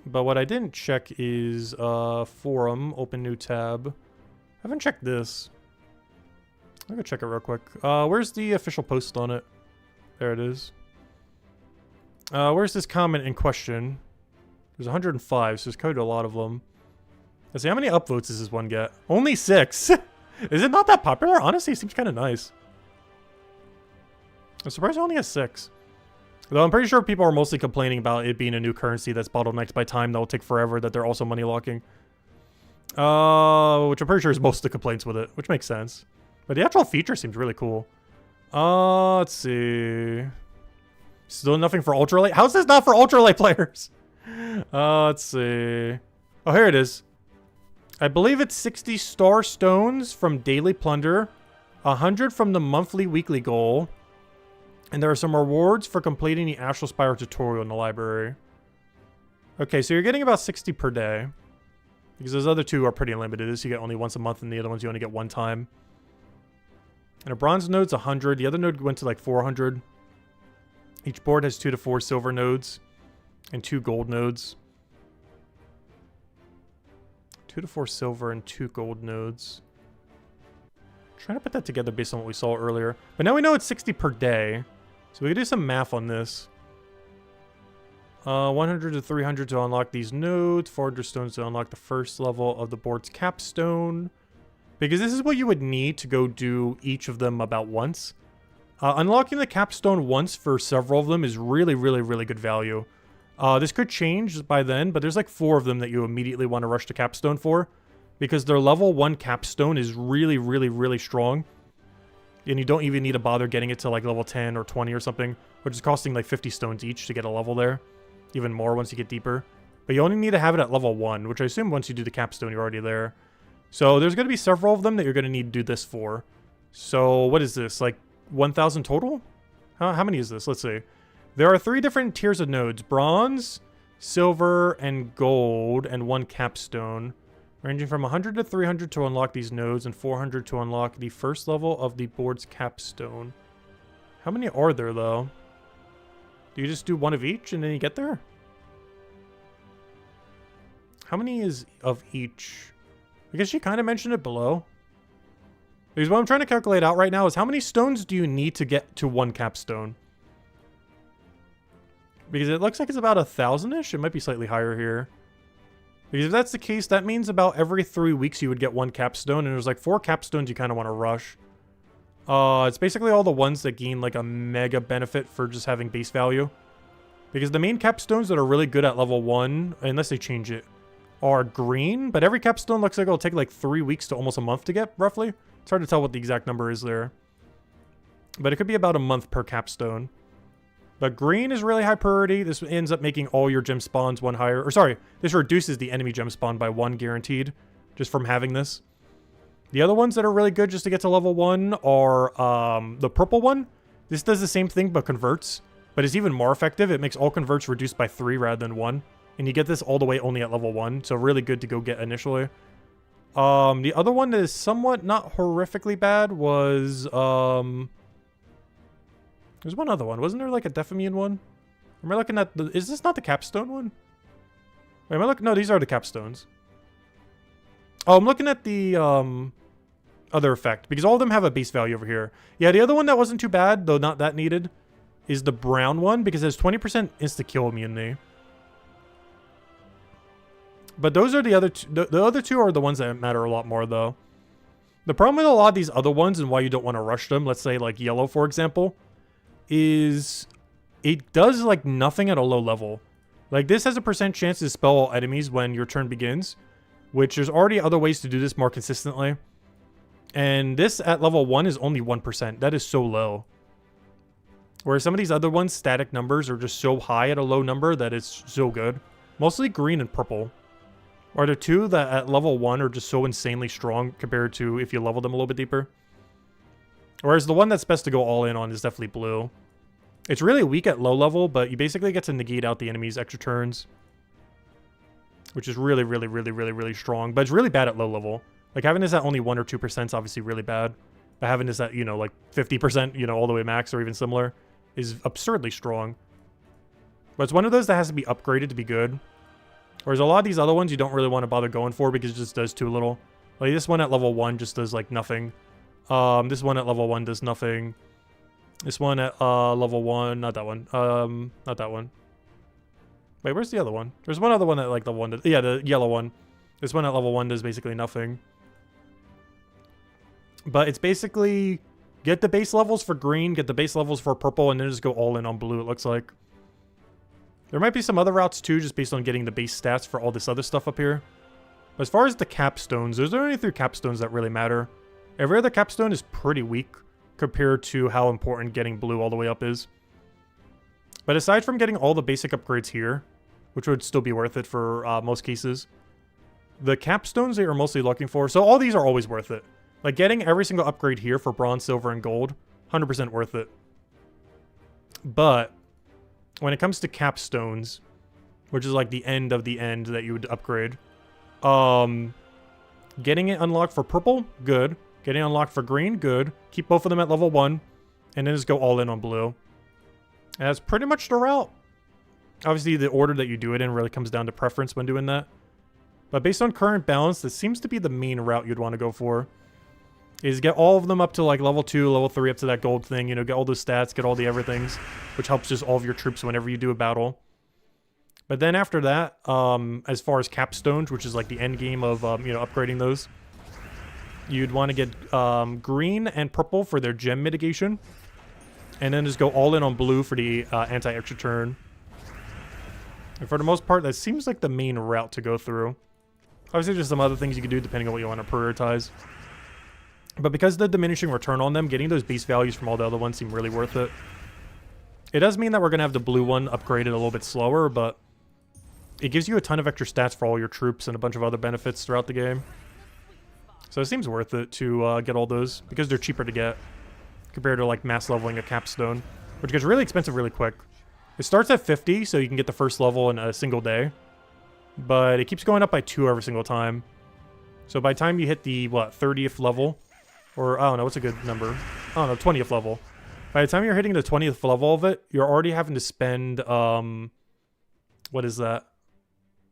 But what I didn't check is forum, open new tab. I haven't checked this. I'm gonna check it real quick. Where's the official post on it? There it is. Where's this comment in question? There's 105, so there's code to a lot of them. Let's see, how many upvotes does this one get? Only 6. Is it not that popular? Honestly, it seems kind of nice. I'm surprised it only has 6. Though I'm pretty sure people are mostly complaining about it being a new currency that's bottlenecked by time that will take forever, that they're also money locking. Which I'm pretty sure is most of the complaints with it, which makes sense. But the actual feature seems really cool. Let's see. Still nothing for ultralight? How's this not for ultralight players? Let's see. Oh, here it is. I believe it's 60 star stones from daily plunder, 100 from the monthly weekly goal, and there are some rewards for completing the Astral Spire tutorial in the library. Okay, so you're getting about 60 per day, because those other 2 are pretty limited. This you get only once a month, and the other ones you only get 1 time. And a bronze node's 100. The other node went to like 400. Each board has 2 to 4 silver nodes and 2 gold nodes. 2 to 4 silver and 2 gold nodes. Trying to put that together based on what we saw earlier. But now we know it's 60 per day. So we can do some math on this. 100 to 300 to unlock these nodes. 400 stones to unlock the first level of the board's capstone. Because this is what you would need to go do each of them about once. Unlocking the capstone once for several of them is really, really, really good value. This could change by then, but there's like 4 of them that you immediately want to rush to capstone for. Because their level 1 capstone is really, really, really strong. And you don't even need to bother getting it to like level 10 or 20 or something. Which is costing like 50 stones each to get a level there. Even more once you get deeper. But you only need to have it at level 1. Which I assume once you do the capstone, you're already there. So there's going to be several of them that you're going to need to do this for. So what is this? Like 1,000 total? How many is this? Let's see. There are 3 different tiers of nodes. Bronze, silver, and gold. And 1 capstone. Ranging from 100 to 300 to unlock these nodes. And 400 to unlock the first level of the board's capstone. How many are there, though? Do you just do 1 of each and then you get there? How many is of each? I guess she kind of mentioned it below. Because what I'm trying to calculate out right now is how many stones do you need to get to 1 capstone? Because it looks like it's about 1,000-ish. It might be slightly higher here. Because if that's the case, that means about every 3 weeks you would get 1 capstone. And there's like 4 capstones you kind of want to rush. It's basically all the ones that gain like a mega benefit for just having base value. Because the main capstones that are really good at level 1, unless they change it, are green. But every capstone looks like it'll take like 3 weeks to almost a month to get, roughly. It's hard to tell what the exact number is there. But it could be about a month per capstone. But green is really high priority. This ends up making all your gem spawns 1 higher. Or sorry, this reduces the enemy gem spawn by 1 guaranteed, just from having this. The other ones that are really good just to get to level 1 are the purple one. This does the same thing but converts, but it's even more effective. It makes all converts reduced by 3 rather than 1. And you get this all the way only at level 1, so really good to go get initially. The other one that is somewhat not horrifically bad was... There's one other one. Wasn't there like a Defamine one? Am I looking at the... Is this not the capstone one? Wait, am I looking... No, these are the capstones. Oh, I'm looking at the other effect. Because all of them have a base value over here. Yeah, the other one that wasn't too bad, though not that needed, is the brown one. Because it has 20% insta-kill immunity. But those are the other two. The other two are the ones that matter a lot more, though. The problem with a lot of these other ones and why you don't want to rush them, let's say like yellow, for example, is it does like nothing at a low level. Like this has a % chance to spell all enemies when your turn begins, which there's already other ways to do this more consistently. And this at level 1 is only 1%. That is so low. Whereas some of these other ones, static numbers are just so high at a low number that it's so good. Mostly green and purple are the two that at level 1 are just so insanely strong compared to if you level them a little bit deeper. Whereas the one that's best to go all in on is definitely blue. It's really weak at low level, but you basically get to negate out the enemy's extra turns. Which is really, really, really, really, really strong. But it's really bad at low level. Like having this at only 1 or 2% is obviously really bad. But having this at, you know, like 50%, you know, all the way max or even similar is absurdly strong. But it's one of those that has to be upgraded to be good. Whereas a lot of these other ones you don't really want to bother going for because it just does too little. Like this one at level 1 just does like nothing. This one at level 1 does nothing. This one at level 1, not that one. Not that one. Wait, where's the other one? There's one other one that like level 1 does. Yeah, the yellow one. This one at level 1 does basically nothing. But it's basically get the base levels for green, get the base levels for purple, and then just go all in on blue, it looks like. There might be some other routes too, just based on getting the base stats for all this other stuff up here. But as far as the capstones, there's only 3 capstones that really matter. Every other capstone is pretty weak compared to how important getting blue all the way up is. But aside from getting all the basic upgrades here, which would still be worth it for most cases, the capstones that you're mostly looking for, so all these are always worth it. Like getting every single upgrade here for bronze, silver, and gold, 100% worth it. But when it comes to capstones, which is like the end of the end that you would upgrade, getting it unlocked for purple, good. Getting unlocked for green, good. Keep both of them at level 1. And then just go all in on blue. And that's pretty much the route. Obviously, the order that you do it in really comes down to preference when doing that. But based on current balance, this seems to be the main route you'd want to go for. Is get all of them up to like level 2, level 3, up to that gold thing. You know, get all those stats, get all the everythings. Which helps just all of your troops whenever you do a battle. But then after that, as far as capstones, which is like the end game of, you know, upgrading those, you'd want to get green and purple for their gem mitigation. And then just go all in on blue for the anti-extra turn. And for the most part, that seems like the main route to go through. Obviously, there's some other things you can do depending on what you want to prioritize. But because of the diminishing return on them, getting those base values from all the other ones seem really worth it. It does mean that we're going to have the blue one upgraded a little bit slower, but it gives you a ton of extra stats for all your troops and a bunch of other benefits throughout the game. So it seems worth it to get all those, because they're cheaper to get compared to like mass leveling a capstone, which gets really expensive really quick. It starts at 50, so you can get the first level in a single day, but it keeps going up by 2 every single time. So by the time you hit the, what, 30th level, or I don't know, what's a good number? I don't know, 20th level. By the time you're hitting the 20th level of it, you're already having to spend, what is that?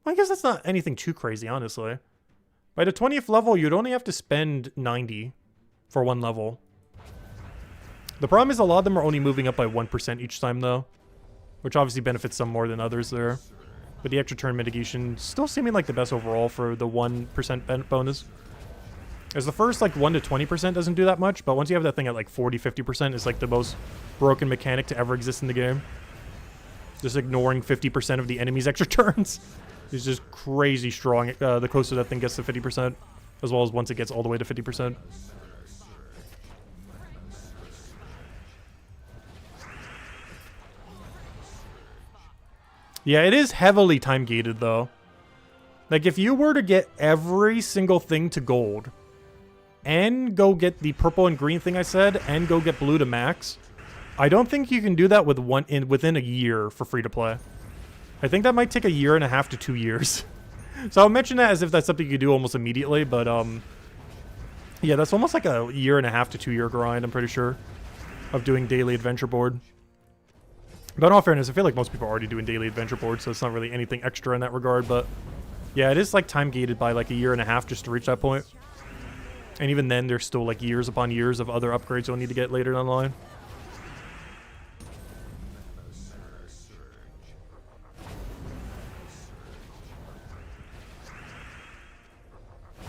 I guess that's not anything too crazy, honestly. By the 20th level, you'd only have to spend 90 for 1 level. The problem is a lot of them are only moving up by 1% each time, though. Which obviously benefits some more than others there. But the extra turn mitigation still seeming like the best overall for the 1% bonus. As the first, like, 1 to 20% doesn't do that much, but once you have that thing at, like, 40, 50%, it's, like, the most broken mechanic to ever exist in the game. Just ignoring 50% of the enemy's extra turns. It's just crazy strong the closer that thing gets to 50%, as well as once it gets all the way to 50%. Yeah, it is heavily time gated though. Like if you were to get every single thing to gold and go get the purple and green thing I said and go get blue to max, I don't think you can do that with within a year for free to play. I think that might take 1.5 to 2 years. So I'll mention that as if that's something you could do almost immediately, but yeah, that's almost like 1.5 to 2 year grind, I'm pretty sure, of doing daily adventure board. But in all fairness, I feel like most people are already doing daily adventure board, so it's not really anything extra in that regard, but yeah, it is like time gated by like 1.5 just to reach that point. And even then, there's still like years upon years of other upgrades you'll need to get later down the line.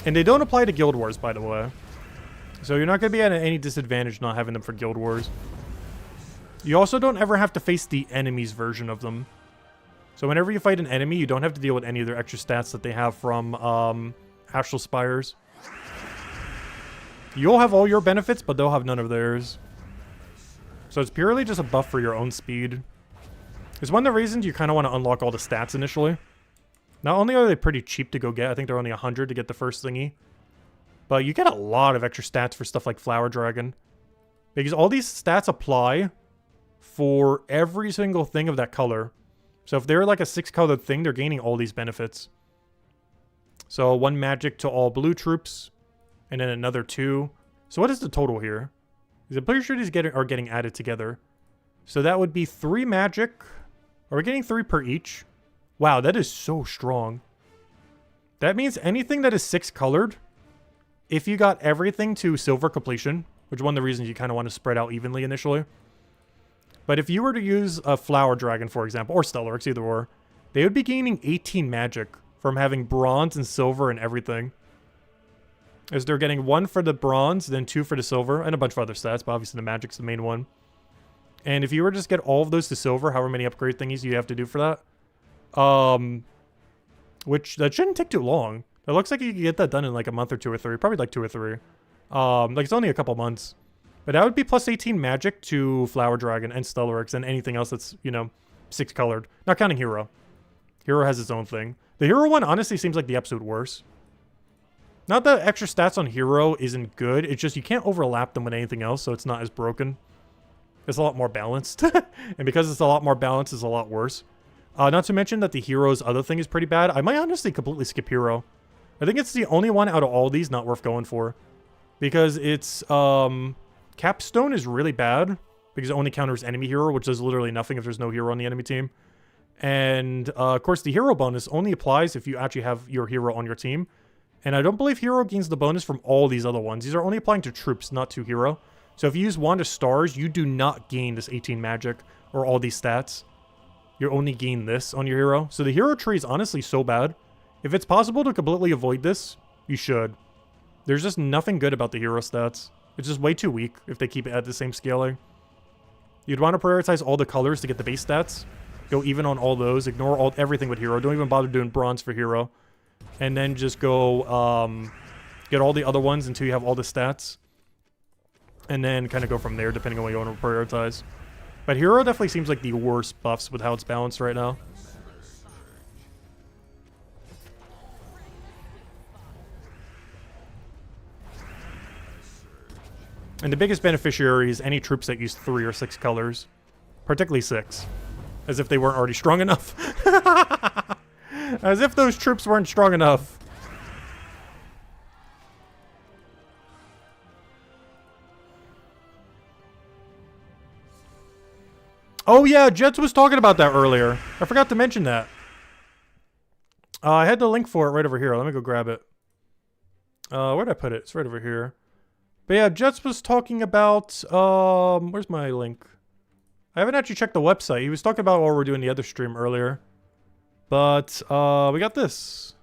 And they don't apply to Guild Wars, by the way. So you're not going to be at any disadvantage not having them for Guild Wars. You also don't ever have to face the enemy's version of them. So whenever you fight an enemy, you don't have to deal with any of their extra stats that they have from Astral Spires. You'll have all your benefits, but they'll have none of theirs. So it's purely just a buff for your own speed. It's one of the reasons you kind of want to unlock all the stats initially. Not only are they pretty cheap to go get, I think they're only 100 to get the first thingy, but you get a lot of extra stats for stuff like Flower Dragon. Because all these stats apply for every single thing of that color. So if they're like a 6-colored thing, they're gaining all these benefits. So 1 magic to all blue troops, and then another 2. So what is the total here? I'm pretty sure these are getting added together. So that would be 3 magic. Are we getting 3 per each? Wow, that is so strong. That means anything that is 6-colored, if you got everything to silver completion, which is one of the reasons you kind of want to spread out evenly initially. But if you were to use a Flower Dragon, for example, or Stellarix, either or, they would be gaining 18 magic from having bronze and silver and everything. As they're getting 1 for the bronze, then 2 for the silver, and a bunch of other stats, but obviously the magic's the main one. And if you were to just get all of those to silver, however many upgrade thingies you have to do for that, which that shouldn't take too long. It looks like you can get that done in like a month or 2 or 3, probably like 2 or 3. Like it's only a couple months, but that would be plus 18 magic to Flower Dragon and Stellarix and anything else that's, you know, 6-colored. Not counting Hero. Hero has its own thing. The Hero one honestly seems like the absolute worst. Not that extra stats on Hero isn't good, it's just you can't overlap them with anything else, so it's not as broken. It's a lot more balanced, and because it's a lot more balanced, it's a lot worse. Not to mention that the Hero's other thing is pretty bad. I might honestly completely skip Hero. I think it's the only one out of all these not worth going for. Because it's, Capstone is really bad. Because it only counters enemy hero, which does literally nothing if there's no hero on the enemy team. And, of course, the hero bonus only applies if you actually have your hero on your team. And I don't believe hero gains the bonus from all these other ones. These are only applying to troops, not to hero. So if you use Wand of Stars, you do not gain this 18 magic or all these stats. You only gain this on your hero. So the hero tree is honestly so bad. If it's possible to completely avoid this, you should. There's just nothing good about the hero stats. It's just way too weak if they keep it at the same scaling. You'd want to prioritize all the colors to get the base stats. Go even on all those. Ignore everything with hero. Don't even bother doing bronze for hero. And then just go get all the other ones until you have all the stats. And then kind of go from there depending on what you want to prioritize. But hero definitely seems like the worst buffs with how it's balanced right now. And the biggest beneficiary is any troops that use 3 or 6 colors. Particularly 6. As if they weren't already strong enough. As if those troops weren't strong enough. Oh yeah, Jets was talking about that earlier. I forgot to mention that. I had the link for it right over here. Let me go grab it. Where'd I put it? It's right over here. But yeah, Jets was talking about, where's my link? I haven't actually checked the website. He was talking about what we're doing the other stream earlier. But, we got this.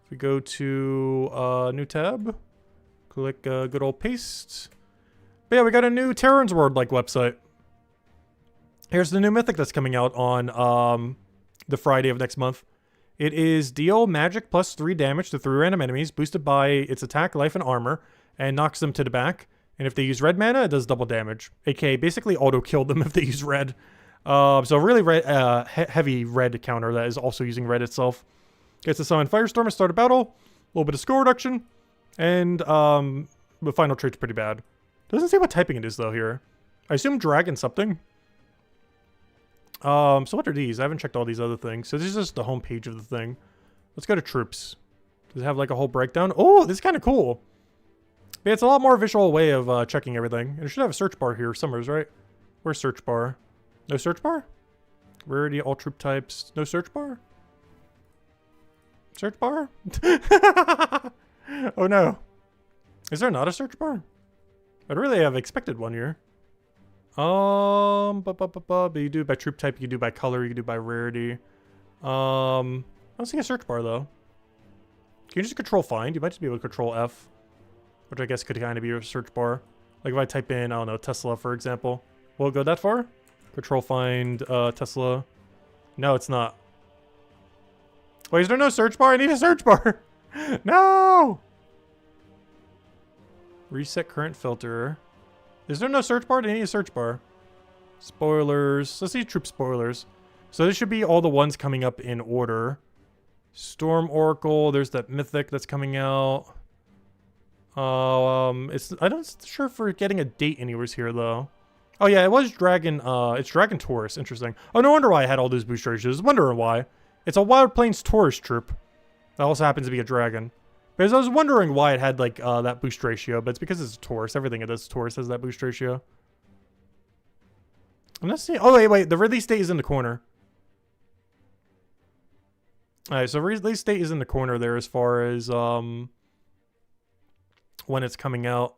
If we go to, new tab. Click, good old paste. But yeah, we got a new Terran's World-like website. Here's the new mythic that's coming out on, the Friday of next month. It is deal magic plus 3 damage to 3 random enemies, boosted by its attack, life, and armor, and knocks them to the back. And if they use red mana, it does double damage. AKA, basically auto-kill them if they use red. So really red, heavy red counter that is also using red itself. Gets to summon Firestorm and start a battle. A little bit of score reduction. And the final trait's pretty bad. Doesn't say what typing it is though here. I assume dragon something. So what are these? I haven't checked all these other things. So this is just the home page of the thing. Let's go to troops. Does it have like a whole breakdown? Oh, this is kind of cool. Yeah, it's a lot more visual way of checking everything. And it should have a search bar here somewhere, right? Where's search bar? No search bar? Rarity, all troop types. No search bar? Search bar? Oh no. Is there not a search bar? I'd really have expected one here. But you do it by troop type, you can do it by color, you can do it by rarity. I don't see a search bar though. Can you just control find? You might just be able to control F. Which I guess could kind of be a search bar. Like if I type in, I don't know, Tesla for example. Will it go that far? Control find, Tesla. No, it's not. Wait, is there no search bar? I need a search bar. No! Reset current filter. Is there no search bar? Do I need a search bar? Spoilers. Let's see troop spoilers. So this should be all the ones coming up in order. Storm Oracle. There's that mythic that's coming out. I'm not sure if we're getting a date anywhere here though. Oh yeah, it was Dragon. It's Dragon Taurus. Interesting. Oh, no wonder why I had all those boost ratios. Wondering why. It's a Wild Plains Taurus troop. That also happens to be a dragon. Because I was wondering why it had like that boost ratio, but it's because it's a Taurus. Everything it is Taurus has that boost ratio. I'm not seeing. Oh wait, the release date is in the corner. All right, so release date is in the corner there as far as when it's coming out.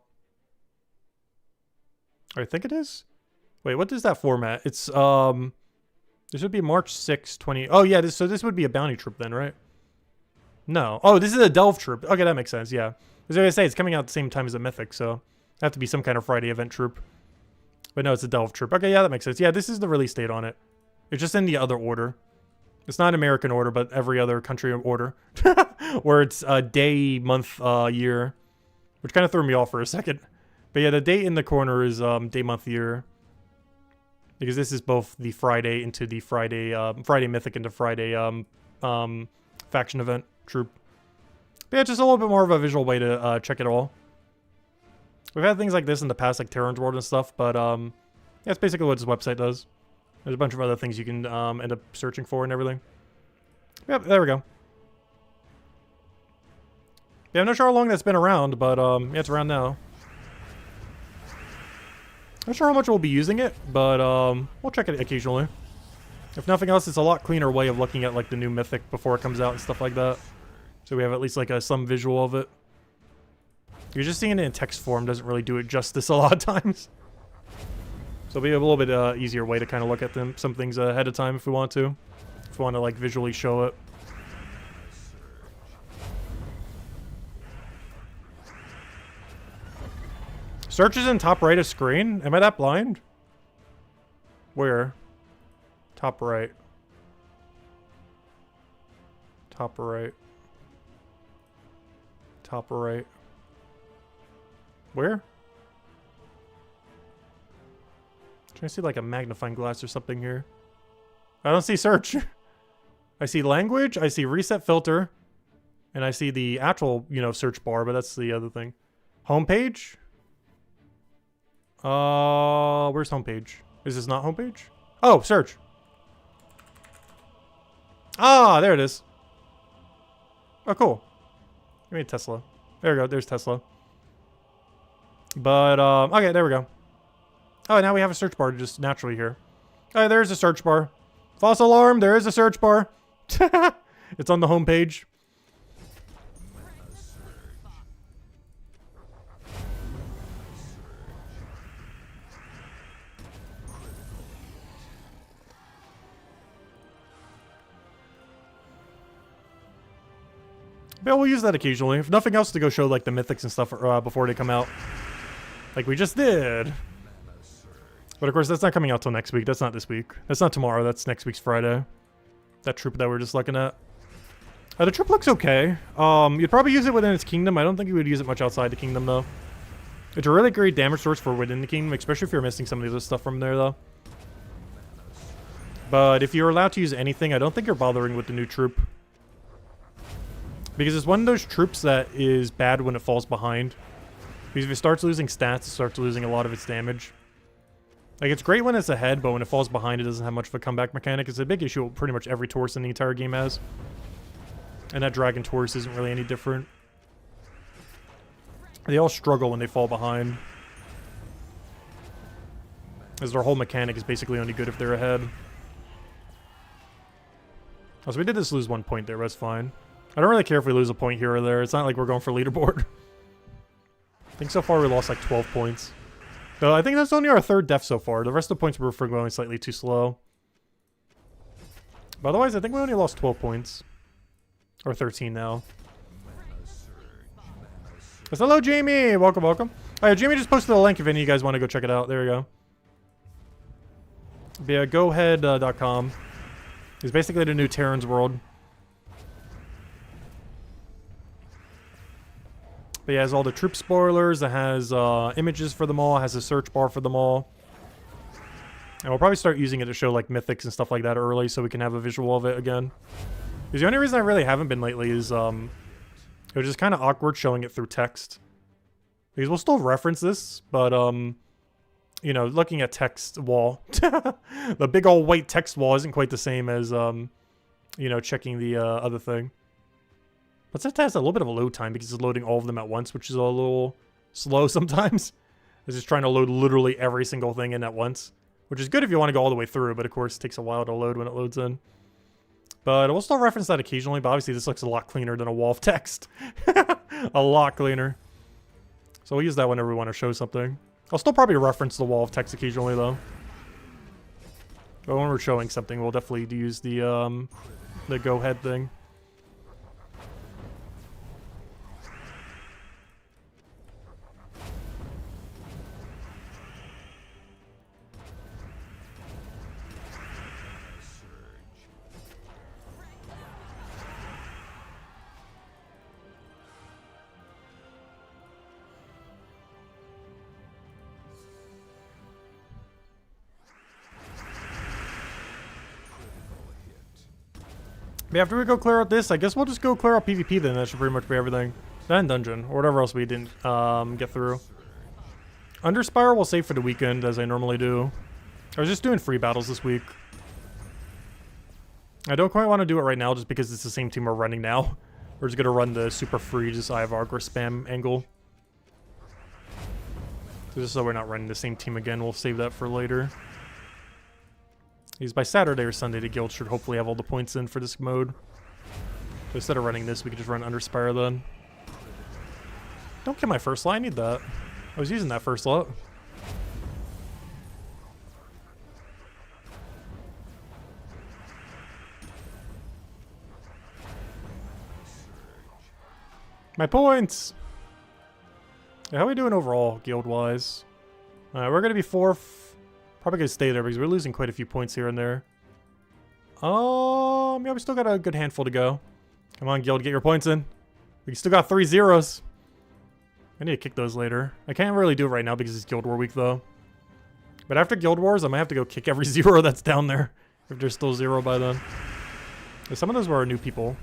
I think it is. Wait, what is that format? It's this would be March 6, 20. Oh yeah, so this would be a bounty troop then, right? No. Oh, this is a Delve troop. Okay, that makes sense. Yeah. As I say, it's coming out at the same time as a Mythic, so it have to be some kind of Friday event troop. But no, it's a Delve troop. Okay, yeah, that makes sense. Yeah, this is the release date on it. It's just in the other order. It's not American order, but every other country order. Where it's day, month, year. Which kind of threw me off for a second. But yeah, the date in the corner is day, month, year. Because this is both the Friday into the Friday, Friday Mythic into Friday faction event troop. But yeah, just a little bit more of a visual way to check it all. We've had things like this in the past, like Terran's World and stuff, but yeah, that's basically what this website does. There's a bunch of other things you can end up searching for and everything. Yep, there we go. Yeah, I'm not sure how long that's been around, but yeah, it's around now. Not sure how much we'll be using it, but we'll check it occasionally. If nothing else, it's a lot cleaner way of looking at like the new Mythic before it comes out and stuff like that. So we have at least like some visual of it. You're just seeing it in text form doesn't really do it justice a lot of times. So it'll be a little bit easier way to kind of look at some things ahead of time if we want to. If we want to like visually show it. Search is in top right of screen? Am I that blind? Where? Top right. Top right. Top right. Where? Trying to see like a magnifying glass or something here. I don't see search. I see language, I see reset filter, and I see the actual, you know, search bar, but that's the other thing. Homepage? Where's homepage? Is this not homepage? Oh, search. Ah, there it is. Oh, cool. Give me a Tesla. There we go. There's Tesla. But, okay, there we go. Oh, now we have a search bar just naturally here. Oh, there's a search bar. False alarm, there is a search bar. It's on the home page. Yeah, we'll use that occasionally. If nothing else, to go show like the mythics and stuff before they come out. Like we just did. But of course, that's not coming out till next week. That's not this week. That's not tomorrow. That's next week's Friday. That troop that we're just looking at. The troop looks okay. You'd probably use it within its kingdom. I don't think you would use it much outside the kingdom, though. It's a really great damage source for within the kingdom, especially if you're missing some of the other stuff from there, though. But if you're allowed to use anything, I don't think you're bothering with the new troop. Because it's one of those troops that is bad when it falls behind. Because if it starts losing stats, it starts losing a lot of its damage. Like, it's great when it's ahead, but when it falls behind, it doesn't have much of a comeback mechanic. It's a big issue pretty much every Taurus in the entire game has. And that Dragon Taurus isn't really any different. They all struggle when they fall behind. As their whole mechanic is basically only good if they're ahead. Oh, so we did just lose 1 point there, but that's fine. I don't really care if we lose a point here or there. It's not like we're going for leaderboard. I think so far we lost like 12 points. So I think that's only our 3rd death so far. The rest of the points were for going slightly too slow. But otherwise, I think we only lost 12 points. Or 13 now. Yes, hello, Jamie! Welcome, welcome. Alright, Jamie just posted a link if any of you guys want to go check it out. There we go. Yeah, gohead.com. It's basically the new Terran's world. But yeah, it has all the troop spoilers. It has images for them all. It has a search bar for them all. And we'll probably start using it to show like mythics and stuff like that early so we can have a visual of it again. Because the only reason I really haven't been lately is it was just kind of awkward showing it through text. Because we'll still reference this, but you know, looking at text wall, the big old white text wall isn't quite the same as you know, checking the other thing. But it has a little bit of a load time because it's loading all of them at once, which is a little slow sometimes. It's just trying to load literally every single thing in at once, which is good if you want to go all the way through, but of course it takes a while to load when it loads in. But we'll still reference that occasionally, but obviously this looks a lot cleaner than a wall of text. A lot cleaner. So we'll use that whenever we want to show something. I'll still probably reference the wall of text occasionally, though. But when we're showing something, we'll definitely use the go ahead thing. But after we go clear out this, I guess we'll just go clear out PvP then. That should pretty much be everything. Then dungeon, or whatever else we didn't get through. Underspire we'll save for the weekend, as I normally do. I was just doing free battles this week. I don't quite want to do it right now just because it's the same team we're running now. We're just going to run the super free, just Eye of Argra spam angle. So just so we're not running the same team again, we'll save that for later. Because by Saturday or Sunday, the guild should hopefully have all the points in for this mode. So instead of running this, we could just run Underspire then. Don't kill my first slot, I need that. I was using that first slot. My points! Yeah, how are we doing overall, guild-wise? We're going to be 4th. Probably going to stay there because we're losing quite a few points here and there. Yeah, we still got a good handful to go. Come on, guild, get your points in. We still got 3 zeros. I need to kick those later. I can't really do it right now because it's Guild War week, though. But after Guild Wars, I might have to go kick every 0 that's down there. If there's still 0 by then. Some of those were our new people.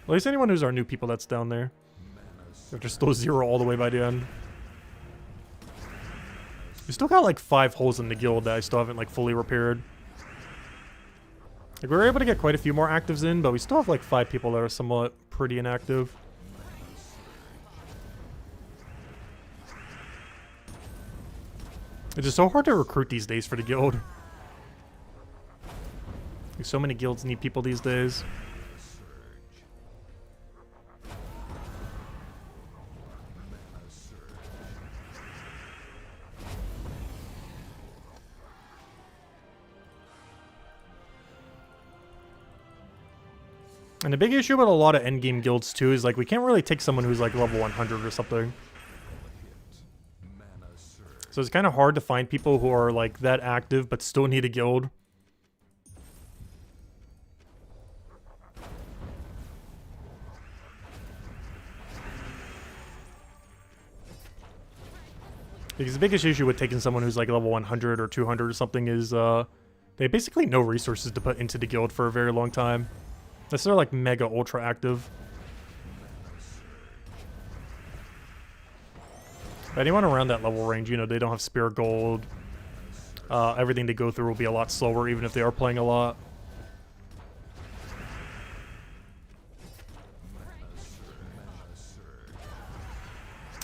At least anyone who's our new people that's down there. If there's still 0 all the way by the end. We still got like 5 holes in the guild that I still haven't like fully repaired. Like we were able to get quite a few more actives in, but we still have like 5 people that are somewhat pretty inactive. It's just so hard to recruit these days for the guild. Like so many guilds need people these days. And the big issue with a lot of endgame guilds too is like we can't really take someone who's like level 100 or something. So it's kind of hard to find people who are like that active but still need a guild. Because the biggest issue with taking someone who's like level 100 or 200 or something is the They have basically no resources to put into the guild for a very long time. Unless they're like mega ultra active. But anyone around that level range, you know, they don't have spare gold. Everything they go through will be a lot slower, even if they are playing a lot.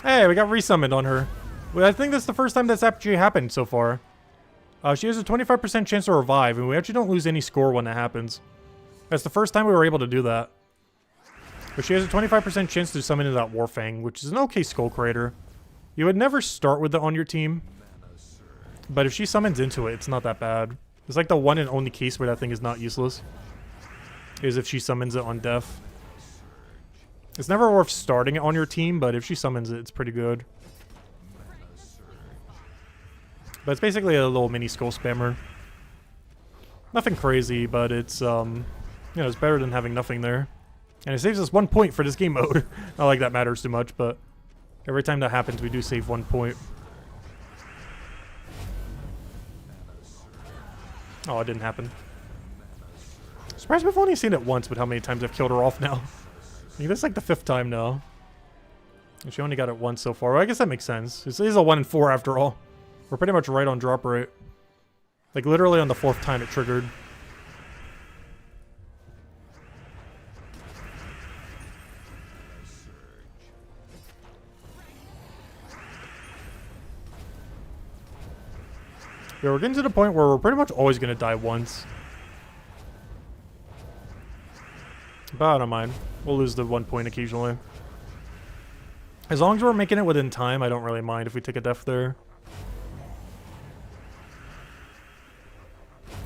Hey, we got resummoned on her. Well, I think that's the first time that's actually happened so far. She has a 25% chance to revive, and we actually don't lose any score when that happens. That's the first time we were able to do that. But she has a 25% chance to summon into that Warfang, which is an okay skull creator. You would never start with it on your team. But if she summons into it, it's not that bad. It's like the one and only case where that thing is not useless. Is if she summons it on death. It's never worth starting it on your team, but if she summons it, it's pretty good. But it's basically a little mini skull spammer. Nothing crazy, but it's, you know, it's better than having nothing there. And it saves us 1 point for this game mode. Not like that matters too much, but every time that happens, we do save 1 point. Oh, it didn't happen. Surprised we've only seen it once, but how many times I've killed her off now. I think that's like the 5th time now. And she only got it once so far. Well, I guess that makes sense. It is a 1 in 4 after all. We're pretty much right on drop rate. Like literally on the 4th time it triggered. Yeah, we're getting to the point where we're pretty much always going to die once. But I don't mind. We'll lose the 1 point occasionally. As long as we're making it within time, I don't really mind if we take a death there.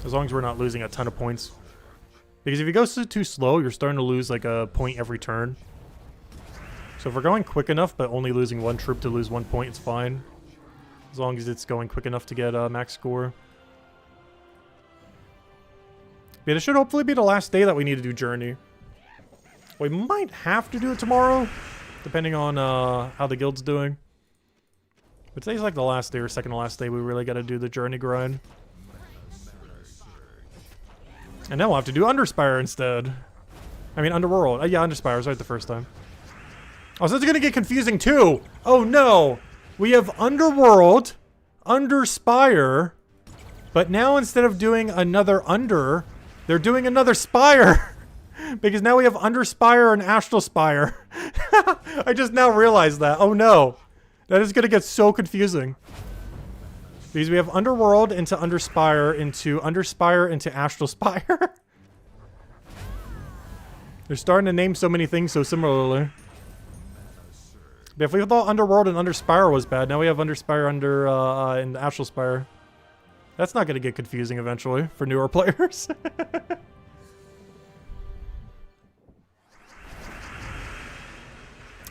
As long as we're not losing a ton of points. Because if you go too slow, you're starting to lose like a point every turn. So if we're going quick enough, but only losing 1 troop to lose 1 point, it's fine. As long as it's going quick enough to get a max score. But it should hopefully be the last day that we need to do Journey. We might have to do it tomorrow, depending on how the guild's doing. But today's like the last day or second to last day we really got to do the Journey grind. And then we'll have to do Underspire instead. I mean, Underworld. Yeah, Underspire was right the first time. Oh, so it's going to get confusing too. Oh no. We have Underworld, Underspire, but now instead of doing another Under, they're doing another Spire. Because now we have Underspire and Astral Spire. I just now realized that. Oh no. That is going to get so confusing. Because we have Underworld into Underspire into Astral Spire. They're starting to name so many things so similarly. But if we thought Underworld and Underspire was bad, now we have Underspire and Astral Spire. That's not going to get confusing eventually for newer players.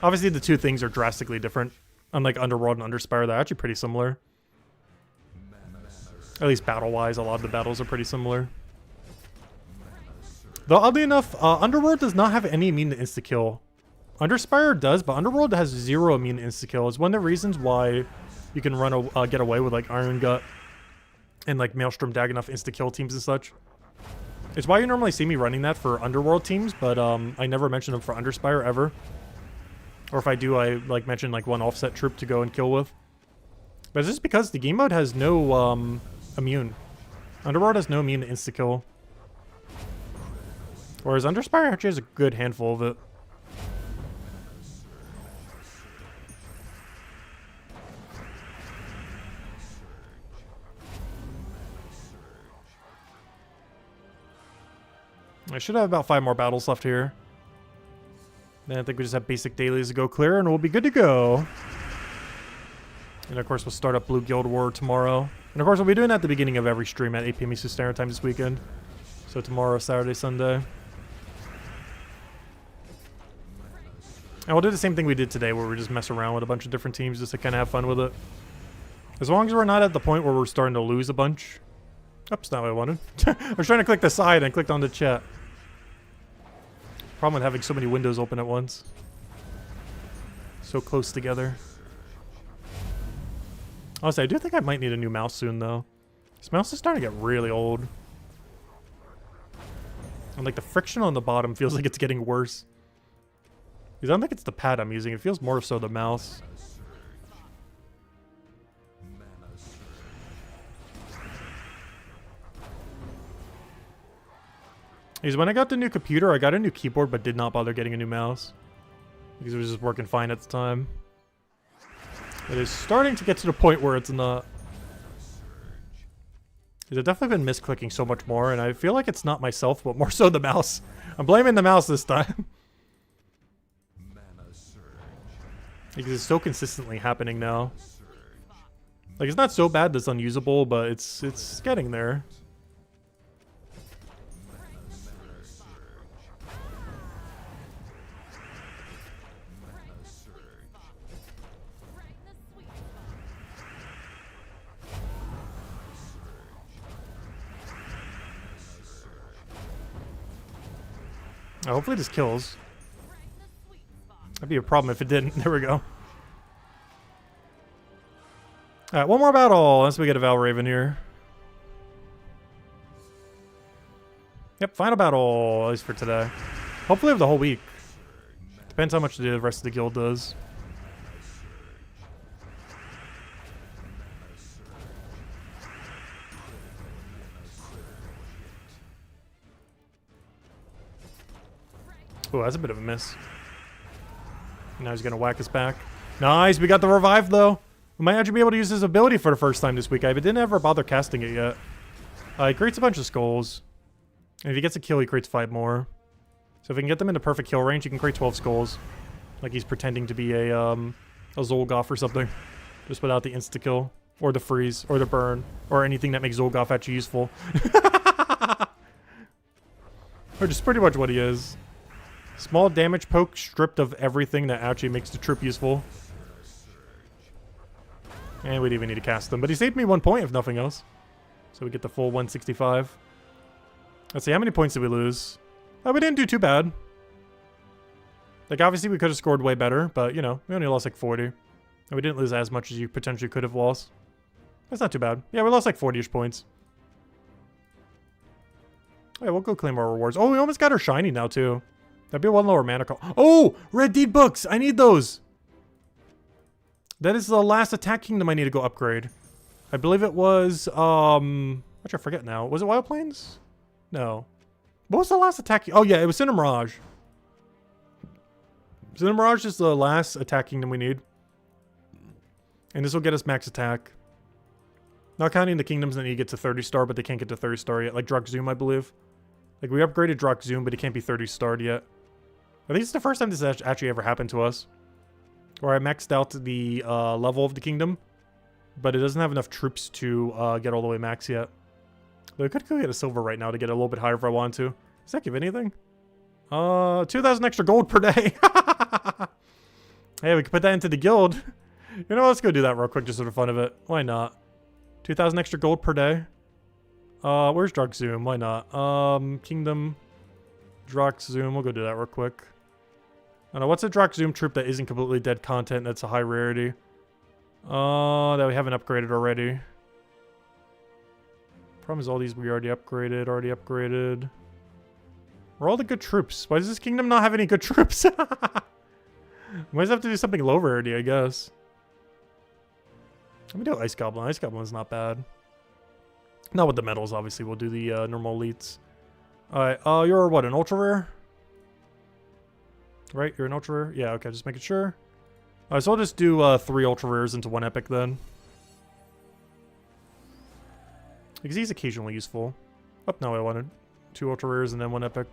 Obviously, the two things are drastically different. Unlike Underworld and Underspire, they're actually pretty similar. At least battle-wise, a lot of the battles are pretty similar. Though, oddly enough, Underworld does not have any immune to insta-kill. Underspire does, but Underworld has 0 immune to insta-kill. It's one of the reasons why you can get away with like Iron Gut and like Maelstrom Dagannoth insta-kill teams and such. It's why you normally see me running that for Underworld teams, but I never mention them for Underspire ever. Or if I do, I like mention like one offset troop to go and kill with. But it's just because the game mode has no immune. Underworld has no immune to insta-kill. Whereas Underspire actually has a good handful of it. I should have about 5 more battles left here. Then I think we just have basic dailies to go clear and we'll be good to go. And of course we'll start up Blue Guild War tomorrow. And of course we'll be doing that at the beginning of every stream at 8 PM Eastern Standard Time this weekend. So tomorrow, Saturday, Sunday. And we'll do the same thing we did today where we just mess around with a bunch of different teams just to kind of have fun with it. As long as we're not at the point where we're starting to lose a bunch. Oops, not what I wanted. I was trying to click the side and clicked on the chat. Problem with having so many windows open at once. So close together. Honestly, I do think I might need a new mouse soon, though. This mouse is starting to get really old. And like the friction on the bottom feels like it's getting worse. Because I don't think it's the pad I'm using. It feels more so the mouse. Because when I got the new computer, I got a new keyboard, but did not bother getting a new mouse. Because it was just working fine at the time. It is starting to get to the point where it's not. Because I've definitely been misclicking so much more, and I feel like it's not myself, but more so the mouse. I'm blaming the mouse this time. Because it's so consistently happening now. Like, it's not so bad that it's unusable, but it's getting there. Oh, hopefully this kills. That'd be a problem if it didn't. There we go. Alright, one more battle unless we get a Valraven here. Yep, final battle, at least for today. Hopefully we have the whole week. Depends how much the rest of the guild does. Oh, that's a bit of a miss. Now he's going to whack us back. Nice, we got the revive though. We might actually be able to use his ability for the first time this week. I didn't ever bother casting it yet. He creates a bunch of skulls. And if he gets a kill, he creates 5 more. So if we can get them into perfect kill range, he can create 12 skulls. Like he's pretending to be a Zolgoth or something. Just without the insta-kill. Or the freeze. Or the burn. Or anything that makes Zolgoth actually useful. Or just pretty much what he is. Small damage poke stripped of everything that actually makes the troop useful. And we didn't even need to cast them. But he saved me 1 point, if nothing else. So we get the full 165. Let's see, how many points did we lose? Oh, we didn't do too bad. Like, obviously we could have scored way better. But, you know, we only lost like 40. And we didn't lose as much as you potentially could have lost. That's not too bad. Yeah, we lost like 40-ish points. Yeah, we'll go claim our rewards. Oh, we almost got our shiny now, too. That'd be one lower mana call. Oh! Red Deed books! I need those! That is the last attack kingdom I need to go upgrade. I believe it was, which I forget now. Was it Wild Plains? No. What was the last attack? Oh yeah, it was Cinder Mirage. Cinder Mirage is the last attack kingdom we need. And this will get us max attack. Not counting the kingdoms that need to get to 30 star, but they can't get to 30 star yet. Like Drakzoom, I believe. Like, we upgraded Drakzoom, but he can't be 30 starred yet. I think it's the first time this has actually ever happened to us. Where I maxed out the level of the kingdom, but it doesn't have enough troops to get all the way max yet. But I could go get a silver right now to get a little bit higher if I want to. Does that give anything? 2,000 extra gold per day. Hey, we could put that into the guild. You know, let's go do that real quick just for the fun of it. Why not? 2,000 extra gold per day. Where's Drakzoom? Why not? Kingdom. Drakzoom. We'll go do that real quick. I don't know, what's a Drakzoom troop that isn't completely dead content that's a high rarity? That we haven't upgraded already. Problem is all these we already upgraded, Where are all the good troops? Why does this kingdom not have any good troops? Might have to do something low rarity, I guess. Let me do Ice Goblin. Ice Goblin's not bad. Not with the medals, obviously. We'll do the normal elites. Alright, you're what, an ultra rare? Right, you're an ultra rare? Yeah, okay, just making sure. Alright, so I'll just do 3 ultra rares into 1 epic then. Because he's occasionally useful. Oh, no, I wanted 2 ultra rares and then 1 epic.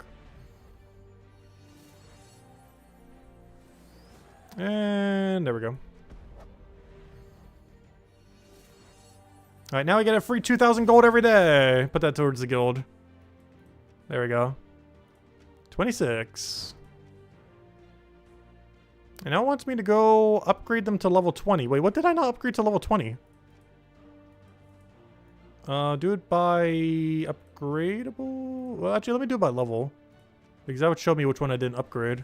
And there we go. Alright, now we get a free 2,000 gold every day. Put that towards the guild. There we go. 26. And now it wants me to go upgrade them to level 20. Wait, what did I not upgrade to level 20? Do it by upgradable? Well, actually, let me do it by level. Because that would show me which one I didn't upgrade.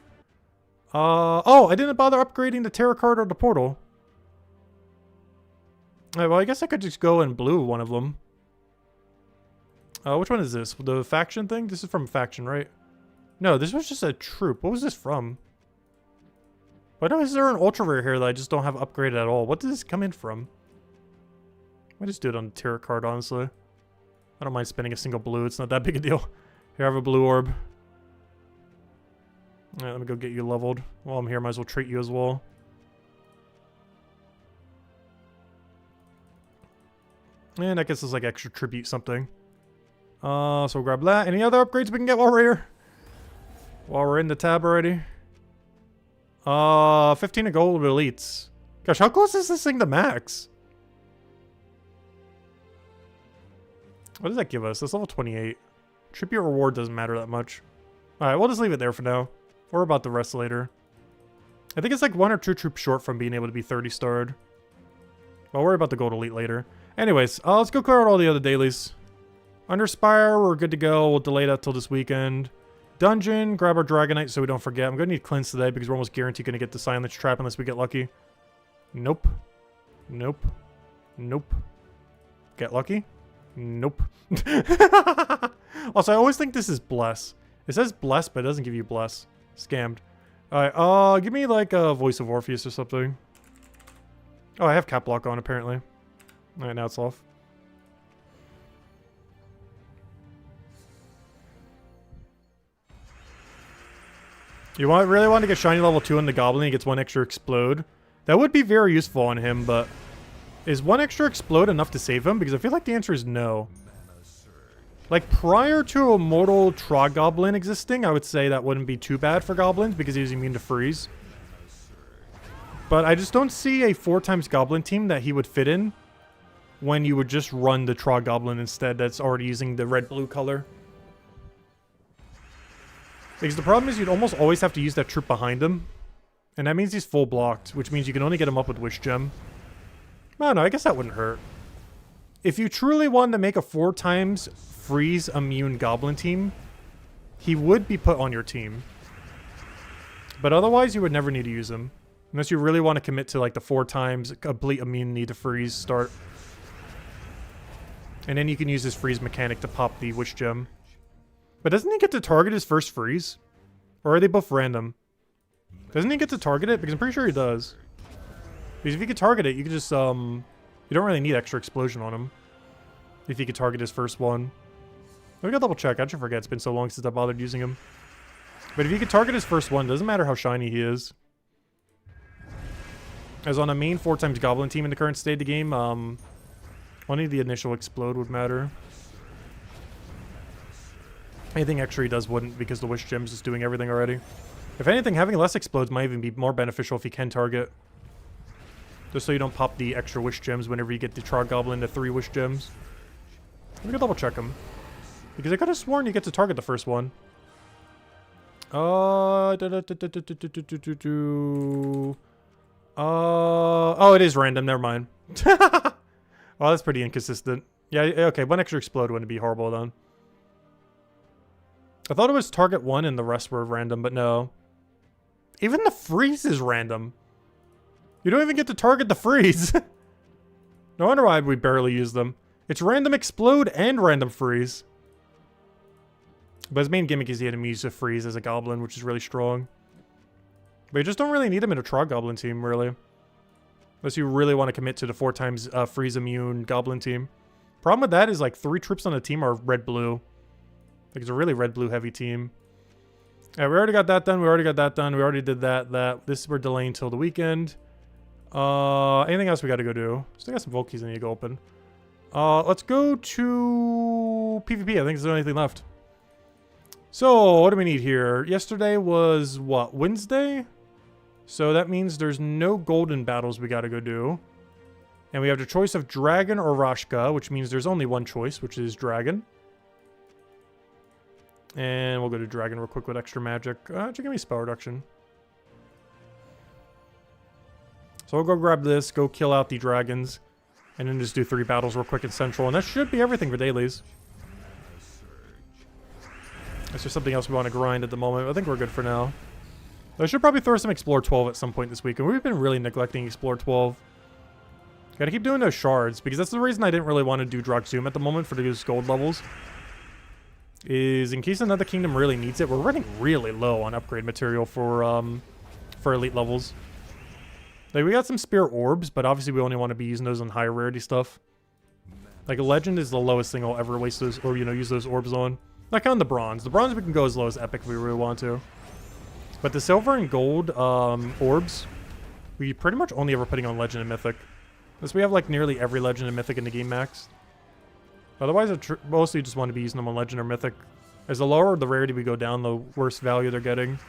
Oh, I didn't bother upgrading the tarot card or the portal. Alright, well, I guess I could just go and blue one of them. Which one is this? The faction thing? This is from faction, right? No, this was just a troop. What was this from? Why is there an ultra rare here that I just don't have upgraded at all? What does this come in from? I just do it on the tarot card, honestly. I don't mind spending a single blue. It's not that big a deal. Here, I have a blue orb. Alright, let me go get you leveled. While I'm here, might as well trait you as well. And I guess it's like extra tribute something. So we'll grab that. Any other upgrades we can get while we're here? While we're in the tab already? 15 of gold elites. Gosh, how close is this thing to max? What does that give us? That's level 28. Tribute reward doesn't matter that much. Alright, we'll just leave it there for now. We're about the rest later. I think it's like 1 or 2 troops short from being able to be 30 starred. I'll worry about the gold elite later. Anyways, let's go clear out all the other dailies. Under Spire, we're good to go. We'll delay that till this weekend. Dungeon, grab our Dragonite so we don't forget. I'm going to need Cleanse today because we're almost guaranteed going to get the Silence Trap unless we get lucky. Nope. Nope. Nope. Get lucky? Nope. Also, I always think this is Bless. It says Bless, but it doesn't give you Bless. Scammed. Alright, give me like a Voice of Orpheus or something. Oh, I have Cap Lock on apparently. Alright, now it's off. You really want to get Shiny level 2 on the Goblin, he gets 1 extra Explode. That would be very useful on him, but is 1 extra Explode enough to save him? Because I feel like the answer is no. Like, prior to Immortal Trog Goblin existing, I would say that wouldn't be too bad for Goblins because he's immune to freeze. But I just don't see a 4x Goblin team that he would fit in when you would just run the Trog Goblin instead that's already using the red-blue color. Because the problem is you'd almost always have to use that troop behind him. And that means he's full blocked, which means you can only get him up with Wish Gem. I don't know, I guess that wouldn't hurt. If you truly wanted to make a 4x freeze immune Goblin team, he would be put on your team. But otherwise, you would never need to use him. Unless you really want to commit to like the 4x complete immunity to freeze start. And then you can use his freeze mechanic to pop the Wish Gem. But doesn't he get to target his first freeze? Or are they both random? Doesn't he get to target it? Because I'm pretty sure he does. Because if you could target it, you could just, you don't really need extra explosion on him. If you could target his first one. We gotta double check. I actually forget. It's been so long since I bothered using him. But if you could target his first one, doesn't matter how shiny he is. As on a main 4x Goblin team in the current state of the game, only the initial explode would matter. Anything extra he does wouldn't because the Wish Gem's just doing everything already. If anything, having less explodes might even be more beneficial if he can target. Just so you don't pop the extra Wish Gems whenever you get the Trog Goblin to 3 Wish Gems. Let me go double check him. Because I could have sworn you get to target the first one. Oh, it is random. Never mind. Oh, that's pretty inconsistent. Yeah, okay. 1 extra explode wouldn't be horrible then. I thought it was target 1 and the rest were random, but no. Even the freeze is random. You don't even get to target the freeze. No wonder why we barely use them. It's random explode and random freeze. But his main gimmick is the enemy use of freeze as a goblin, which is really strong. But you just don't really need him in a Trog Goblin team, really. Unless you really want to commit to the 4x freeze immune Goblin team. Problem with that is like 3 troops on a team are red-blue. Like it's a really red-blue heavy team. Yeah, we already got that done. We already got that done. We already did that. This we're delaying till the weekend. Anything else we got to go do? Still got some Volkeys I need to go open. Let's go to PvP. I think there's the only thing left. So, what do we need here? Yesterday was, what, Wednesday? So that means there's no golden battles we got to go do. And we have the choice of Dragon or Rashka, which means there's only one choice, which is Dragon. And we'll go to Dragon real quick with extra magic. Just give me spell reduction. So we'll go grab this, go kill out the dragons, and then just do 3 battles real quick in Central. And that should be everything for dailies. Is there something else we want to grind at the moment? I think we're good for now. I should probably throw some Explore 12 at some point this week. And we've been really neglecting Explore 12. Gotta keep doing those shards, because that's the reason I didn't really want to do Droxzoom at the moment for those gold levels. is in case another kingdom really needs it. We're running really low on upgrade material for elite levels. Like, we got some spirit orbs, but obviously we only want to be using those on higher rarity stuff. Like, a legend is the lowest thing I'll ever waste those, or, you know, use those orbs on. Not counting the bronze. The bronze we can go as low as epic if we really want to. But the silver and gold orbs, we pretty much only ever putting on legend and mythic. Unless we have, like, nearly every legend and mythic in the game maxed. Otherwise, I mostly just want to be using them on legend or mythic. As the lower the rarity we go down, the worse value they're getting.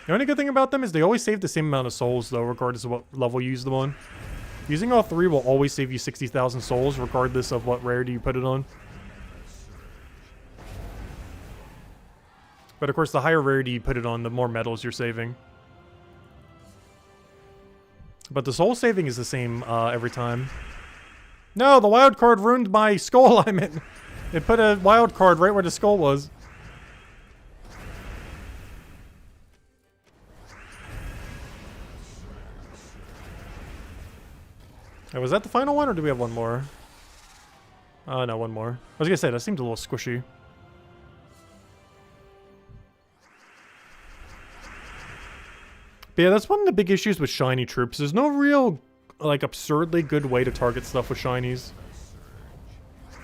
The only good thing about them is they always save the same amount of souls, though, regardless of what level you use them on. Using all three will always save you 60,000 souls, regardless of what rarity you put it on. But of course, the higher rarity you put it on, the more medals you're saving. But the soul saving is the same every time. No, the wild card ruined my skull alignment. It put a wild card right where the skull was. Was that the final one, or do we have one more? No, one more. I was gonna say, that seemed a little squishy. But yeah, that's one of the big issues with shiny troops. There's no real, like, absurdly good way to target stuff with shinies.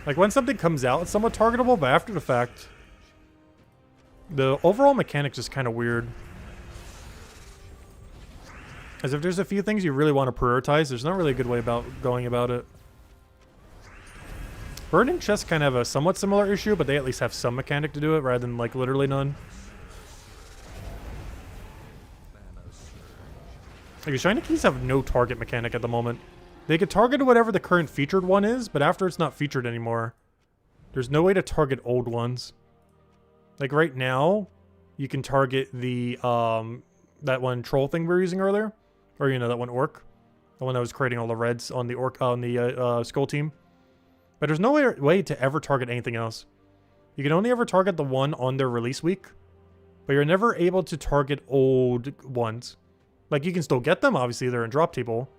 Like, when something comes out, it's somewhat targetable, but after the fact, the overall mechanics is kind of weird. As if there's a few things you really want to prioritize, there's not really a good way about going about it. Burning chests kind of have a somewhat similar issue, but they at least have some mechanic to do it, rather than, like, literally none. Like, shiny keys have no target mechanic at the moment. They could target whatever the current featured one is, but after it's not featured anymore, there's no way to target old ones. Like, right now, you can target the, that one troll thing we were using earlier. Or, you know, that one orc. The one that was creating all the reds on the orc, on the, skull team. But there's no way to ever target anything else. You can only ever target the one on their release week. But you're never able to target old ones. Like, you can still get them, obviously, they're in drop table.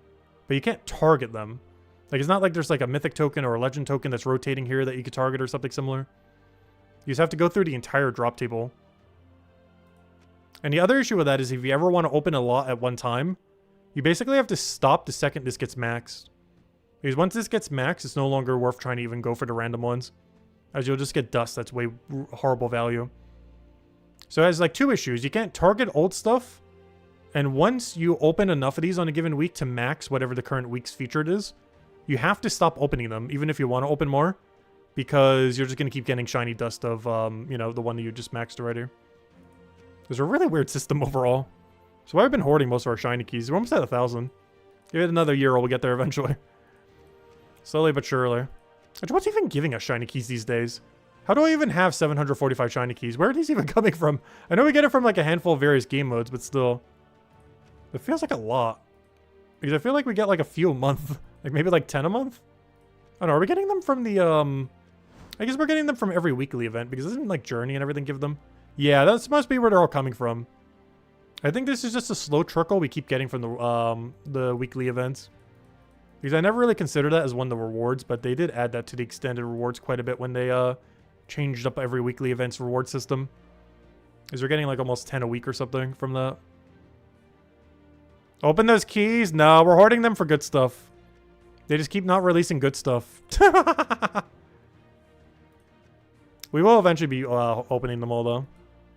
But you can't target them. Like, it's not like there's, like, a mythic token or a legend token that's rotating here that you could target or something similar. You just have to go through the entire drop table. And the other issue with that is if you ever want to open a lot at one time, you basically have to stop the second this gets maxed. Because once this gets maxed, it's no longer worth trying to even go for the random ones. As you'll just get dust that's way horrible value. So it has, like, two issues. You can't target old stuff. And once you open enough of these on a given week to max whatever the current week's featured is, you have to stop opening them, even if you want to open more. Because you're just going to keep getting shiny dust of, you know, the one that you just maxed already. There's a really weird system overall. So I've been hoarding most of our shiny keys. We're almost at 1,000. Give it another year, we'll get there eventually. Slowly but surely. Actually, what's even giving us shiny keys these days? How do I even have 745 shiny keys? Where are these even coming from? I know we get it from, like, a handful of various game modes, but still. It feels like a lot. Because I feel like we get, like, a few a month. Like, maybe, like, 10 a month? I don't know, are we getting them from the, I guess we're getting them from every weekly event, because doesn't, like, Journey and everything give them? Yeah, that must be where they're all coming from. I think this is just a slow trickle we keep getting from the weekly events. Because I never really considered that as one of the rewards, but they did add that to the extended rewards quite a bit when they changed up every weekly events reward system. Because we're getting like almost 10 a week or something from that. Open those keys? No, we're hoarding them for good stuff. They just keep not releasing good stuff. We will eventually be opening them all though,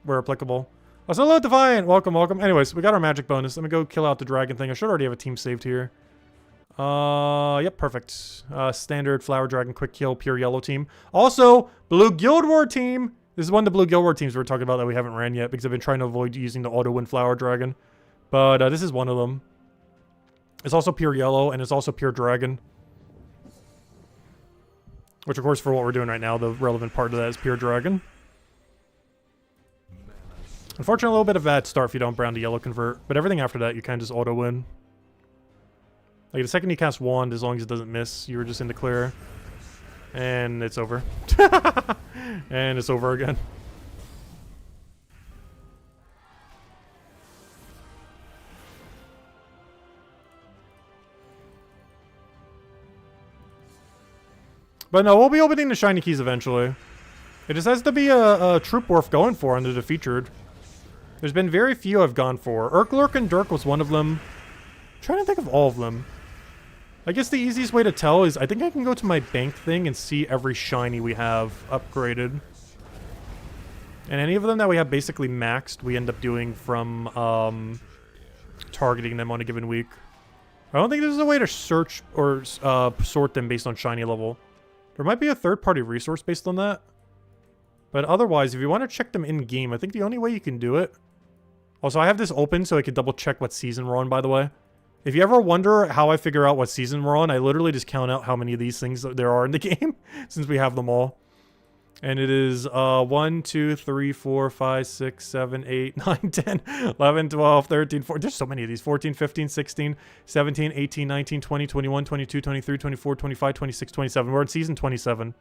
where applicable. Oh, so hello, Defiant. Welcome, welcome. Anyways, we got our magic bonus. Let me go kill out the dragon thing. I should already have a team saved here. Yep, perfect. Standard Flower Dragon Quick Kill Pure Yellow team. Also, Blue Guild War team. This is one of the Blue Guild War teams we're talking about that we haven't ran yet because I've been trying to avoid using the auto-win Flower Dragon. But this is one of them. It's also Pure Yellow and it's also Pure Dragon. Which, of course, for what we're doing right now, the relevant part of that is Pure Dragon. Unfortunately, a little bit of a bad start if you don't brown to yellow convert. But everything after that, you kind of just auto-win. Like, the second you cast Wand, as long as it doesn't miss, you're just in the clear. And it's over. And it's over again. But no, we'll be opening the shiny keys eventually. It just has to be a troop worth going for under the featured. There's been very few I've gone for. Urklurk and Dirk was one of them. I'm trying to think of all of them. I guess the easiest way to tell is I think I can go to my bank thing and see every shiny we have upgraded. And any of them that we have basically maxed, we end up doing from targeting them on a given week. I don't think there's a way to search or sort them based on shiny level. There might be a third-party resource based on that. But otherwise, if you want to check them in-game, I think the only way you can do it... Also, I have this open so I can double-check what season we're on, by the way. If you ever wonder how I figure out what season we're on, I literally just count out how many of these things there are in the game, since we have them all. And it is 1, 2, 3, 4, 5, 6, 7, 8, 9, 10, 11, 12, 13, 14. There's so many of these. 14, 15, 16, 17, 18, 19, 20, 21, 22, 23, 24, 25, 26, 27. We're in season 27.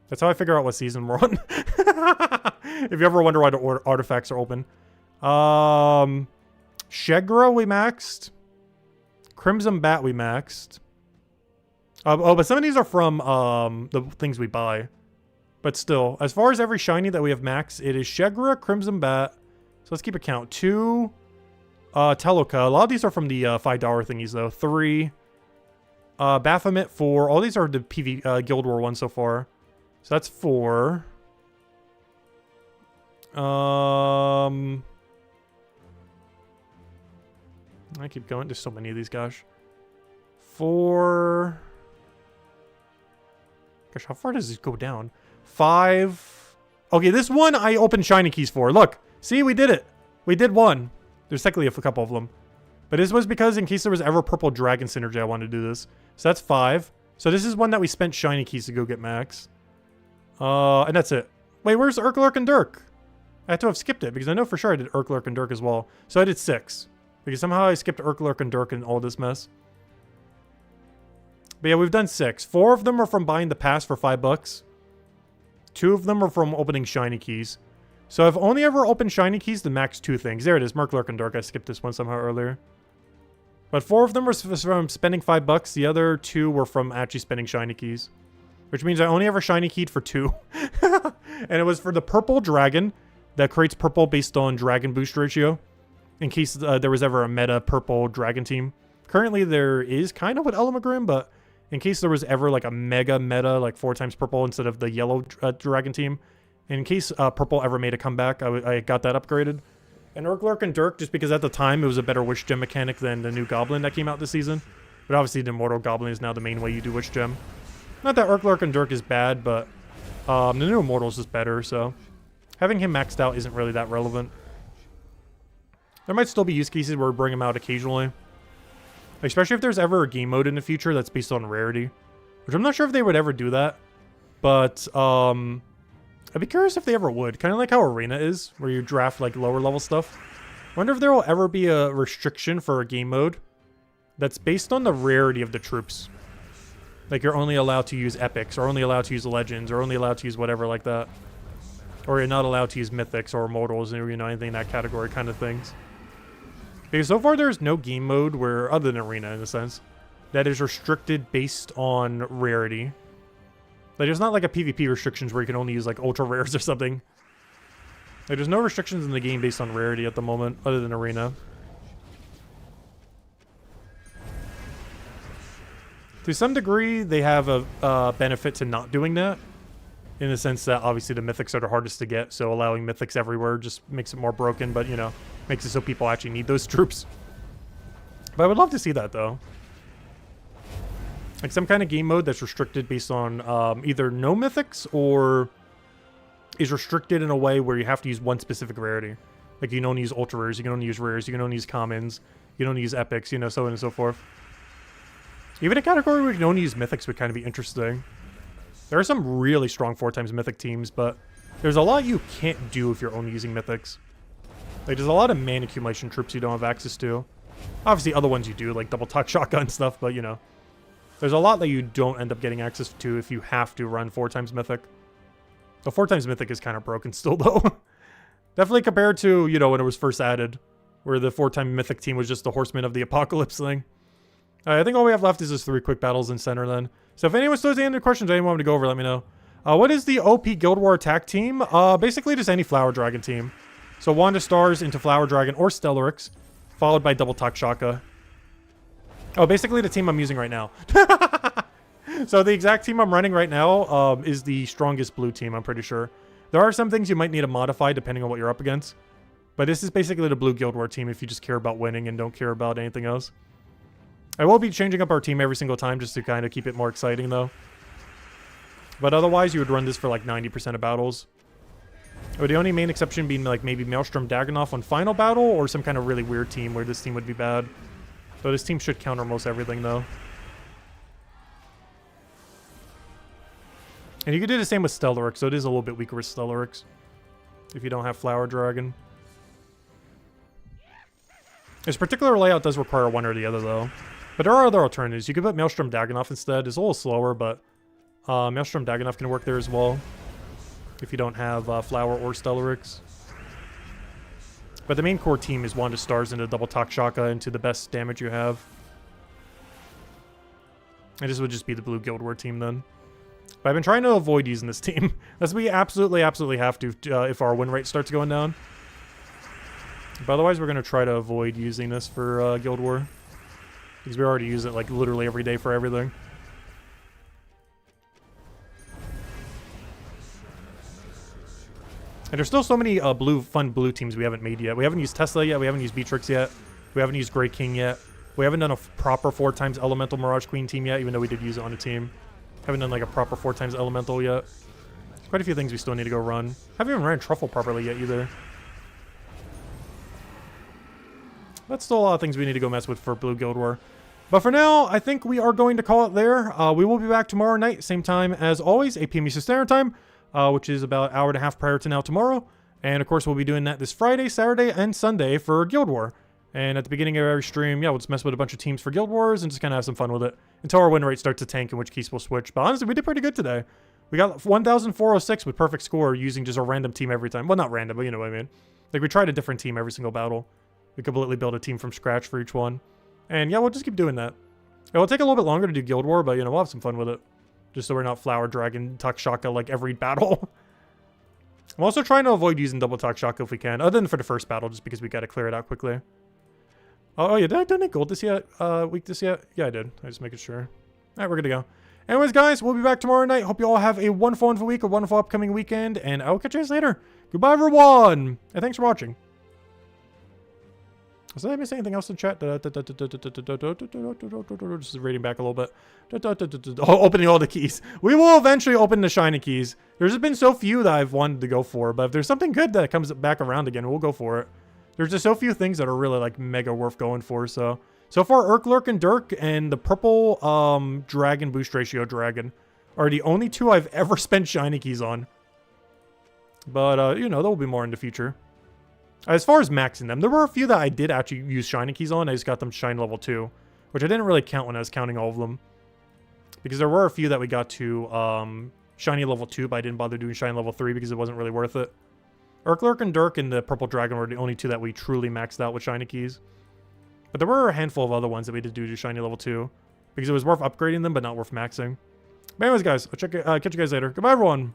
That's how I figure out what season we're on. If you ever wonder why the artifacts are open. Shegra we maxed. Crimson Bat we maxed. Oh, but some of these are from the things we buy. But still, as far as every shiny that we have maxed, it is Shegra, Crimson Bat. So let's keep a count. 2, Teloka. A lot of these are from the $5 thingies, though. 3, Baphomet. 4. All these are the Guild War ones so far. So that's 4. I keep going. There's so many of these, gosh. 4. Gosh, how far does this go down? 5. Okay, this one I opened shiny keys for. Look. See, we did it. We did one. There's technically a couple of them. But this was because in case there was ever purple dragon synergy, I wanted to do this. So that's 5. So this is one that we spent shiny keys to go get max. And that's it. Wait, where's Urklurk and Dirk? I had to have skipped it because I know for sure I did Urklurk and Dirk as well. So I did 6. Because somehow I skipped Urklurk and Dirk and all this mess. But yeah, we've done 6. 4 of them are from buying the pass for $5. 2 of them are from opening shiny keys. So I've only ever opened shiny keys to max 2 things. There it is, Urklurk and Dirk. I skipped this one somehow earlier. But 4 of them were from spending $5. The other 2 were from actually spending shiny keys. Which means I only ever shiny keyed for 2. And it was for the purple dragon that creates purple based on dragon boost ratio. In case there was ever a meta purple dragon team. Currently there is kind of with Elemagrim, but in case there was ever like a mega meta, like 4 times purple instead of the yellow dragon team. And in case purple ever made a comeback, I got that upgraded. And Urklurk and Dirk, just because at the time it was a better wish gem mechanic than the new Goblin that came out this season. But obviously the Immortal Goblin is now the main way you do wish gem. Not that Urklurk and Dirk is bad, but the new Immortals is better, so having him maxed out isn't really that relevant. There might still be use cases where we bring him out occasionally. Especially if there's ever a game mode in the future that's based on rarity. Which I'm not sure if they would ever do that. But, I'd be curious if they ever would. Kind of like how Arena is, where you draft, like, lower level stuff. I wonder if there will ever be a restriction for a game mode that's based on the rarity of the troops. Like, you're only allowed to use epics, or only allowed to use legends, or only allowed to use whatever like that. Or you're not allowed to use mythics or immortals, or, you know, anything in that category kind of things. Because so far there's no game mode where, other than Arena in a sense, that is restricted based on rarity. Like, there's not like a PvP restrictions where you can only use like ultra rares or something. Like, there's no restrictions in the game based on rarity at the moment, other than Arena. To some degree, they have a benefit to not doing that. In the sense that, obviously, the mythics are the hardest to get, so allowing mythics everywhere just makes it more broken, but, you know, makes it so people actually need those troops. But I would love to see that, though. Like, some kind of game mode that's restricted based on either no mythics, or is restricted in a way where you have to use one specific rarity. Like, you can only use ultra rares, you can only use rares, you can only use commons, you can only use epics, you know, so on and so forth. Even a category where you can only use mythics would kind of be interesting. There are some really strong 4x mythic teams, but there's a lot you can't do if you're only using mythics. Like, there's a lot of mana accumulation troops you don't have access to. Obviously, other ones you do, like double tuck shotgun stuff, but, you know. There's a lot that you don't end up getting access to if you have to run 4x mythic. The 4x mythic is kind of broken still, though. Definitely compared to, you know, when it was first added, where the 4x mythic team was just the Horseman of the Apocalypse thing. I think all we have left is just 3 quick battles in center then. So if anyone still has any other questions or anyone want me to go over, let me know. What is the OP Guild War attack team? Basically just any Flower Dragon team. So Wand of Stars into Flower Dragon or Stellarix, followed by Double Takshaka. Oh, basically the team I'm using right now. So the exact team I'm running right now is the strongest blue team, I'm pretty sure. There are some things you might need to modify depending on what you're up against. But this is basically the blue Guild War team if you just care about winning and don't care about anything else. I will be changing up our team every single time just to kind of keep it more exciting though. But otherwise, you would run this for like 90% of battles. Or the only main exception being like maybe Maelstrom Dagannoth on final battle or some kind of really weird team where this team would be bad. So this team should counter most everything though. And you could do the same with Stellarix, so it is a little bit weaker with Stellarix if you don't have Flower Dragon. This particular layout does require one or the other though. But there are other alternatives. You could put Maelstrom Dagannoth instead. It's a little slower, but Maelstrom Dagannoth can work there as well if you don't have Flower or Stellarix. But the main core team is Wand of Stars into Double Takshaka into the best damage you have. And this would just be the blue Guild War team then. But I've been trying to avoid using this team. Unless we absolutely have to if our win rate starts going down. But otherwise we're going to try to avoid using this for Guild War. Because we already use it like literally every day for everything. And there's still so many fun blue teams we haven't made yet. We haven't used Tesla yet. We haven't used Beatrix yet. We haven't used Grey King yet. We haven't done a proper 4x Elemental Mirage Queen team yet, even though we did use it on a team. Haven't done like a proper 4x Elemental yet. There's quite a few things we still need to go run. Haven't even ran Truffle properly yet either. That's still a lot of things we need to go mess with for Blue Guild War. But for now, I think we are going to call it there. We will be back tomorrow night, same time as always, 8 p.m. Eastern Standard Time. Which is about an hour and a half prior to now tomorrow. And of course, we'll be doing that this Friday, Saturday, and Sunday for Guild War. And at the beginning of every stream, yeah, we'll just mess with a bunch of teams for Guild Wars and just kind of have some fun with it until our win rate starts to tank, in which case we'll switch. But honestly, we did pretty good today. We got 1,406 with perfect score using just a random team every time. Well, not random, but you know what I mean. Like, we tried a different team every single battle. We completely built a team from scratch for each one. And yeah, we'll just keep doing that. It will take a little bit longer to do Guild War, but you know, we'll have some fun with it. Just so we're not Flower Dragon, Takshaka like every battle. I'm also trying to avoid using Double Takshaka if we can, other than for the first battle, just because we got to clear it out quickly. Oh yeah, did I donate gold this yet? Week this yet? Yeah, I did. I just making sure. Alright, we're good to go. Anyways, guys, we'll be back tomorrow night. Hope you all have a wonderful week, a wonderful upcoming weekend, and I will catch you guys later. Goodbye, everyone, and thanks for watching. Did I miss anything else in chat? Just reading back a little bit. Oh, opening all the keys. We will eventually open the shiny keys. There's been so few that I've wanted to go for, but if there's something good that comes back around again, we'll go for it. There's just so few things that are really like mega worth going for. So far, Urklurk and Dirk and the purple dragon boost ratio dragon are the only two I've ever spent shiny keys on. But you know, there will be more in the future. As far as maxing them, there were a few that I did actually use shiny keys on. I just got them shine level 2, which I didn't really count when I was counting all of them. Because there were a few that we got to shiny level 2, but I didn't bother doing shiny level 3 because it wasn't really worth it. Urklurk and Dirk and the purple dragon were the only two that we truly maxed out with shiny keys. But there were a handful of other ones that we did do to shiny level 2. Because it was worth upgrading them, but not worth maxing. But anyways, guys, I'll catch you guys later. Goodbye, everyone.